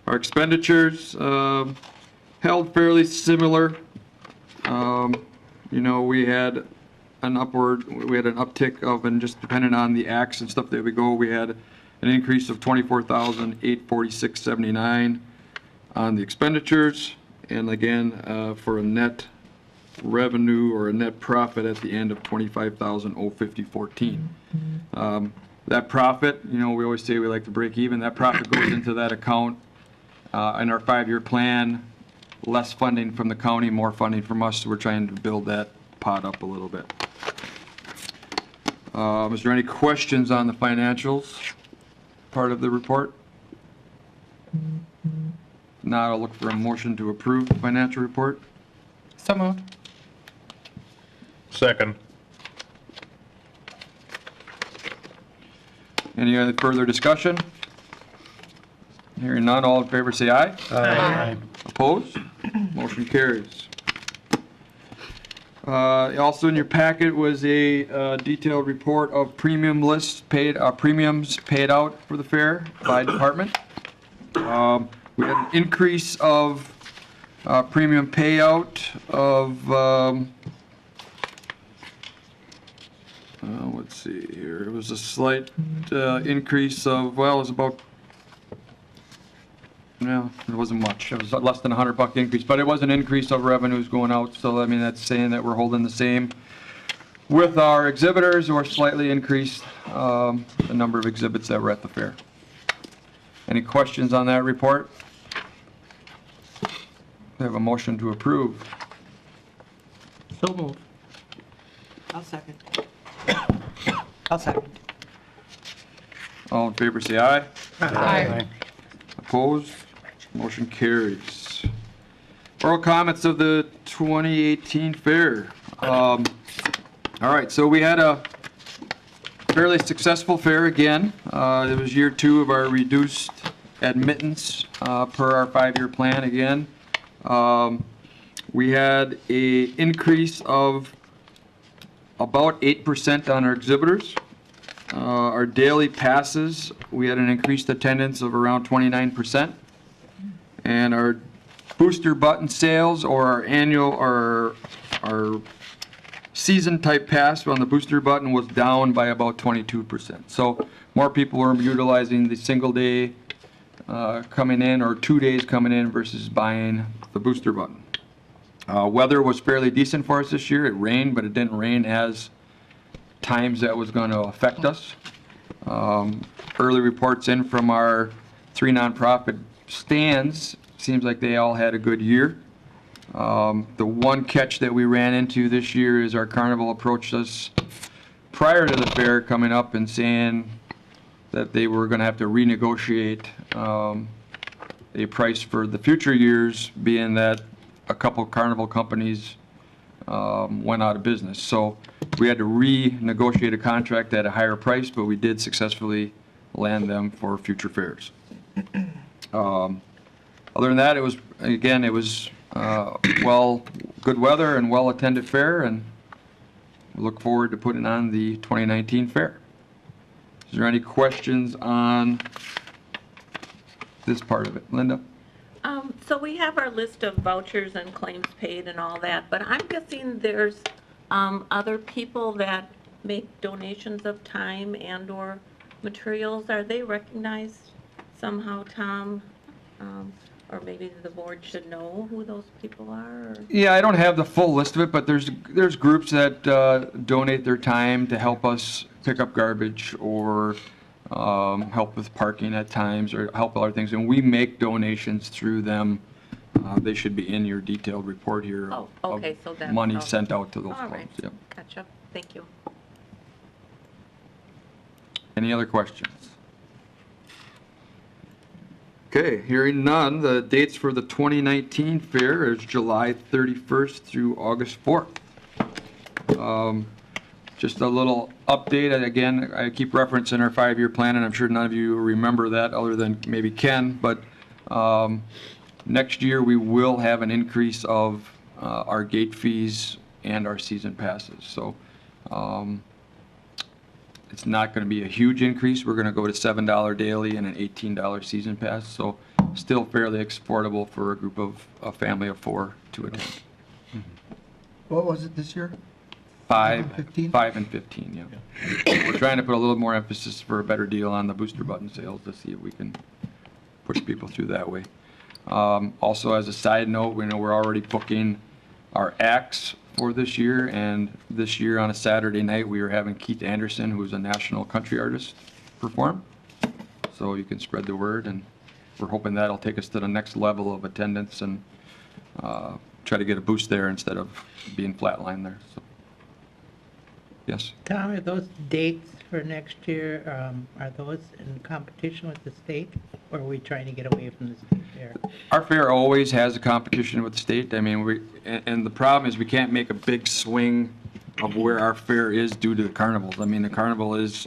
Our expenditures held fairly similar. We had an uptick of, and just depending on the acts and stuff that we go, we had an increase of $24,846.79 on the expenditures, and again, for a net revenue or a net profit at the end of $25,050.14. That profit, we always say we like to break even. That profit goes into that account in our 5-year plan. Less funding from the county, more funding from us, so we're trying to build that pot up a little bit. Is there any questions on the financials part of the report? Now I'll look for a motion to approve the financial report. So moved. Second. Any other further discussion? Hearing none, all in favor say aye. Aye. Opposed? Motion carries. Also in your packet was a detailed report of premium lists paid, premiums paid out for the fair by department. We had an increase of premium payout of, let's see here, it was a slight increase of, well, it was about, no, it wasn't much. It was less than $100 increase, but it was an increase of revenues going out. So, I mean, that's saying that we're holding the same with our exhibitors, or slightly increased the number of exhibits that were at the fair. Any questions on that report? We have a motion to approve. So moved. I'll second. I'll second. All in favor, say aye. Aye. Opposed? Motion carries. Oral comments of the 2018 fair. All right, so we had a fairly successful fair again. It was year 2 of our reduced admittance per our 5-year plan again. We had a increase of about 8% on our exhibitors. Our daily passes, we had an increased attendance of around 29%. And our booster button sales, or our annual, or our season type pass on the booster button, was down by about 22%. So more people were utilizing the single day coming in, or 2 days coming in, versus buying the booster button. Weather was fairly decent for us this year. It rained, but it didn't rain as times that was going to affect us. Early reports in from our 3 nonprofit stands, seems like they all had a good year. The one catch that we ran into this year is our carnival approached us prior to the fair coming up and saying that they were going to have to renegotiate a price for the future years, being that a couple carnival companies went out of business. So we had to renegotiate a contract at a higher price, but we did successfully land them for future fairs. Other than that, it was, again, it was good weather and well-attended fair, and we look forward to putting on the 2019 fair. Is there any questions on this part of it? Linda? So we have our list of vouchers and claims paid and all that, but I'm guessing there's other people that make donations of time and/or materials. Are they recognized somehow, Tom? Or maybe the board should know who those people are? Or? Yeah, I don't have the full list of it, but there's groups that donate their time to help us pick up garbage, or help with parking at times, or help other things, and we make donations through them. They should be in your detailed report here. Oh, okay, so that's money okay. sent out to those All clubs. right. Yep. Gotcha. Thank you. Any other questions? Okay, hearing none, the dates for the 2019 fair is July 31st through August 4th. Just a little update, and again, I keep referencing our 5-year plan, and I'm sure none of you remember that other than maybe Ken, but next year we will have an increase of our gate fees and our season passes. So it's not going to be a huge increase. We're going to go to $7 daily and an $18 season pass, so still fairly affordable for a group of a family of 4 to attend. What was it this year? 5 and 15, yeah. We're trying to put a little more emphasis for a better deal on the booster button sales to see if we can push people through that way. Also, as a side note, we know we're already booking our acts for this year, and this year on a Saturday night we are having Keith Anderson, who's a national country artist, perform. So you can spread the word, and we're hoping that'll take us to the next level of attendance and try to get a boost there instead of being flatlined there. So. Yes. Tom, are those dates for next year, are those in competition with the state, or are we trying to get away from the state fair? Our fair always has a competition with the state. I mean, and the problem is we can't make a big swing of where our fair is due to the carnivals. I mean, the carnival is,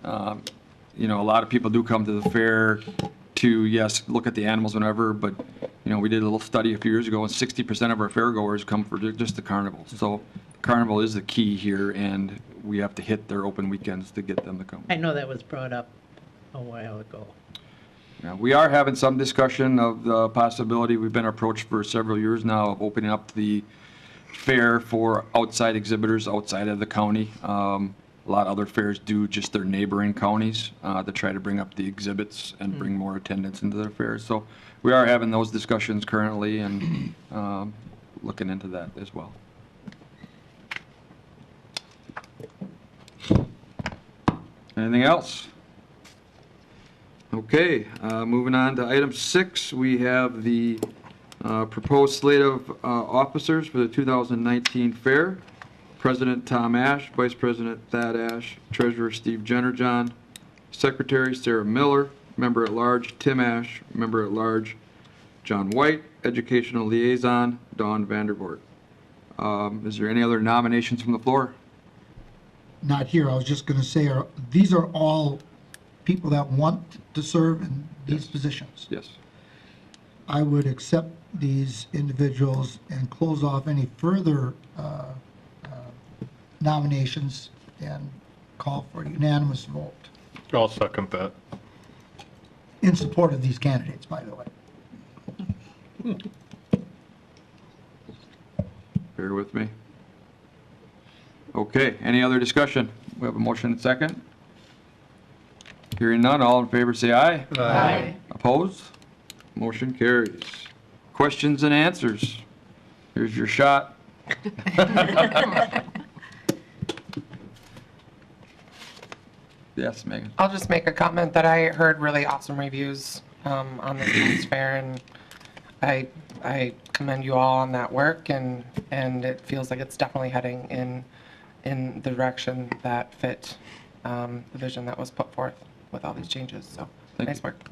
you know, a lot of people do come to the fair to, yes, look at the animals whenever, but, you know, we did a little study a few years ago, and 60% of our fairgoers come for just the carnival. So carnival is the key here, and we have to hit their open weekends to get them to come. I know that was brought up a while ago. Yeah, we are having some discussion of the possibility, we've been approached for several years now, of opening up the fair for outside exhibitors outside of the county. A lot of other fairs do just their neighboring counties to try to bring up the exhibits and bring more attendance into their fairs. So we are having those discussions currently and looking into that as well. Anything else? Okay, moving on to item 6, we have the proposed slate of officers for the 2019 fair. President Tom Ash, Vice President Thad Ash, Treasurer Steve Jennerjohn, Secretary Sarah Miller, Member at Large Tim Ash, Member at Large John White, Educational Liaison Dawn Vandervoort. Is there any other nominations from the floor? Not here, I was just going to say, these are all people that want to serve in these positions. Yes. I would accept these individuals and close off any further nominations and call for a unanimous vote I'll second that. in support of these candidates, by the way. Bear with me. Okay, any other discussion? We have a motion and second. Hearing none, all in favor say aye. Aye. Opposed? Motion carries. Questions and answers. Here's your shot. Yes, Megan. I'll just make a comment that I heard really awesome reviews on this year's fair, and I commend you all on that work, and it feels like it's definitely heading in the direction that fit the vision that was put forth with all these changes. So nice work.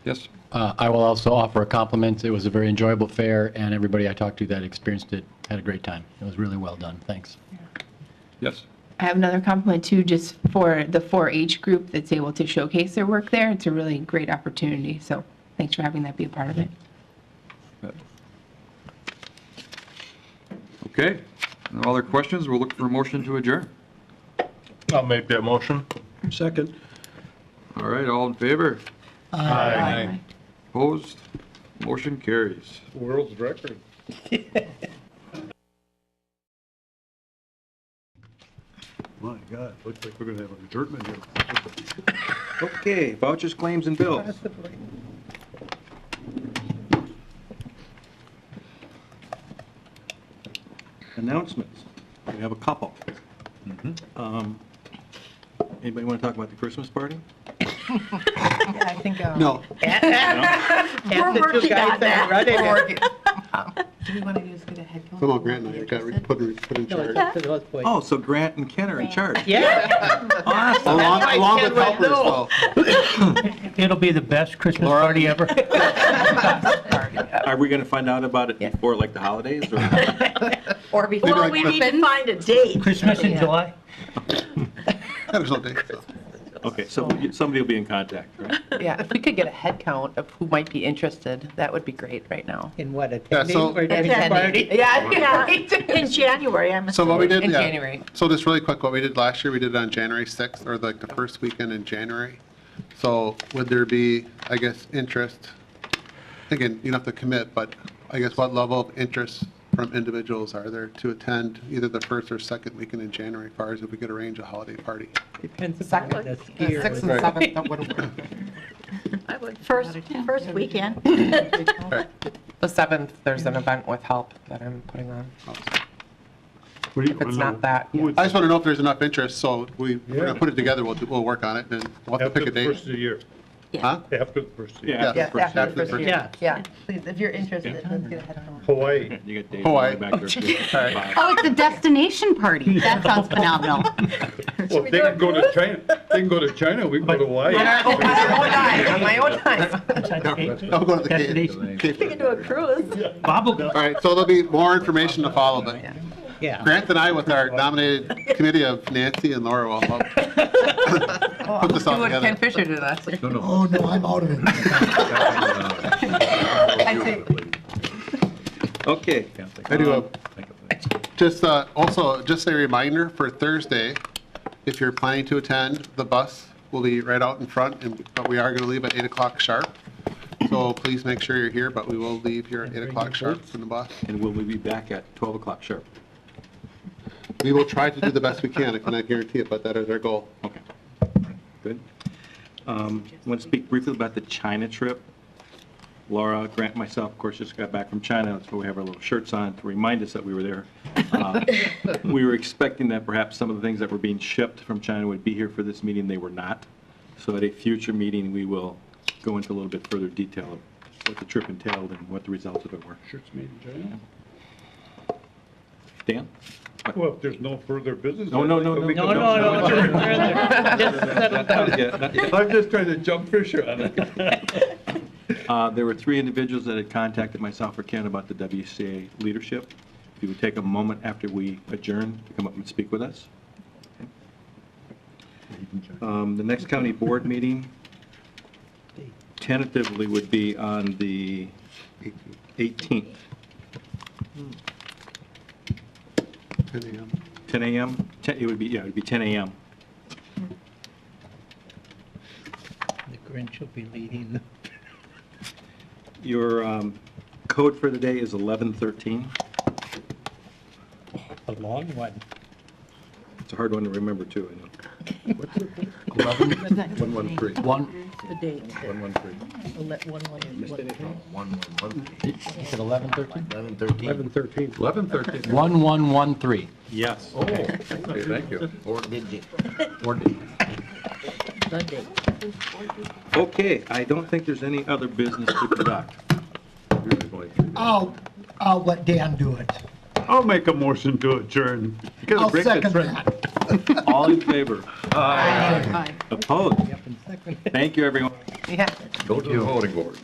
Yes. I will also offer a compliment. It was a very enjoyable fair, and everybody I talked to that experienced it had a great time. It was really well done. Thanks. Yes. I have another compliment too, just for the 4-H group that's able to showcase their work there. It's a really great opportunity, so thanks for having that be a part of it. Okay, no other questions? We'll look for a motion to adjourn. I'll make that motion. Second. All right, all in favor? Aye. Opposed? Motion carries. World's record. My God, looks like we're going to have an adjournment here. Okay, vouchers, claims, and bills. Announcements. We have a couple. Anybody want to talk about the Christmas party? Yeah, I think. No. We're working on that. Do we want to use get a head count? Come on, Grant and I got put in No, charge. it's those boys. Oh, so Grant and Ken are in charge. Yeah. Awesome. Along with helpers, though. It'll be the best Christmas party ever. Are we going to find out about it before, like, the holidays? Or before, well, we need to find a date. Christmas in July? There's no date, so. Okay, so somebody will be in contact, right? Yeah, if we could get a head count of who might be interested, that would be great right now. In what, attending so- or doing a party? Yeah, in January, I'm So what we assuming. did, In yeah. January. So just really quick, what we did last year, we did it on January 6th, or like the first weekend in January. So would there be, I guess, interest, again, you don't have to commit, but I guess what level of interest from individuals are there to attend either the first or second weekend in January, as far as if we could arrange a holiday party? Depends Second, upon the the skier. 6th and 7th, that wouldn't work. I would first weekend. The 7th, there's an event with help that I'm putting on. If it's not that, yeah. I just want to know if there's enough interest, so we're going to put it together, we'll work on it, and we'll have to pick a date. First of the year. Huh? After the first of the year. Yeah, Yeah, after the first after the year. first year. Yeah, yeah, please, if you're interested, let's get a head count. Hawaii. You get Dave Hawaii. back there. Oh, it's a destination party. That sounds phenomenal. Well, if they can go to China, we can go to Hawaii. On my own time. I'll go to the We can do a cruise. All right, so there'll be more information to follow, but Yeah. Grant and I, with our nominated committee of Nancy and Laura, will help put this all Do what together. Ken Fisher did us. Oh, no, I'm out of it. I say, Okay. I do just also, just a reminder for Thursday, if you're planning to attend, the bus will be right out in front, but we are going to leave at 8 o'clock sharp. So please make sure you're here, but we will leave here at 8 o'clock sharp in the bus. And will we be back at 12 o'clock sharp? We will try to do the best we can. I cannot guarantee it, but that is our goal. Okay. Good. Want to speak briefly about the China trip. Laura, Grant, and myself, of course, just got back from China. That's why we have our little shirts on to remind us that we were there. We were expecting that perhaps some of the things that were being shipped from China would be here for this meeting. They were not. So at a future meeting, we will go into a little bit further detail of what the trip entailed and what the results of it were. Shirts made in China? Dan? Well, if there's no further business. No. Just settle down. I'm just trying to jump Fisher on it. There were 3 individuals that had contacted myself or Ken about the WCA leadership. If you would take a moment after we adjourn to come up and speak with us. Okay. The next county board meeting tentatively would be on the 18th. 10 a.m. 10 a.m.? It would be 10 a.m. The Grinch will be leading. Your code for the day is 1113. A long one. It's a hard one to remember, too, I know. 113. The date. 113. 113. You said 1113? 1113. 1113. 1113. Yes. Oh, okay, thank you. The date. Okay, I don't think there's any other business to conduct. I'll let Dan do it. I'll make a motion to adjourn. I'll second that. All in favor? Aye. Opposed? Thank you, everyone. yeah. Go to the voting board.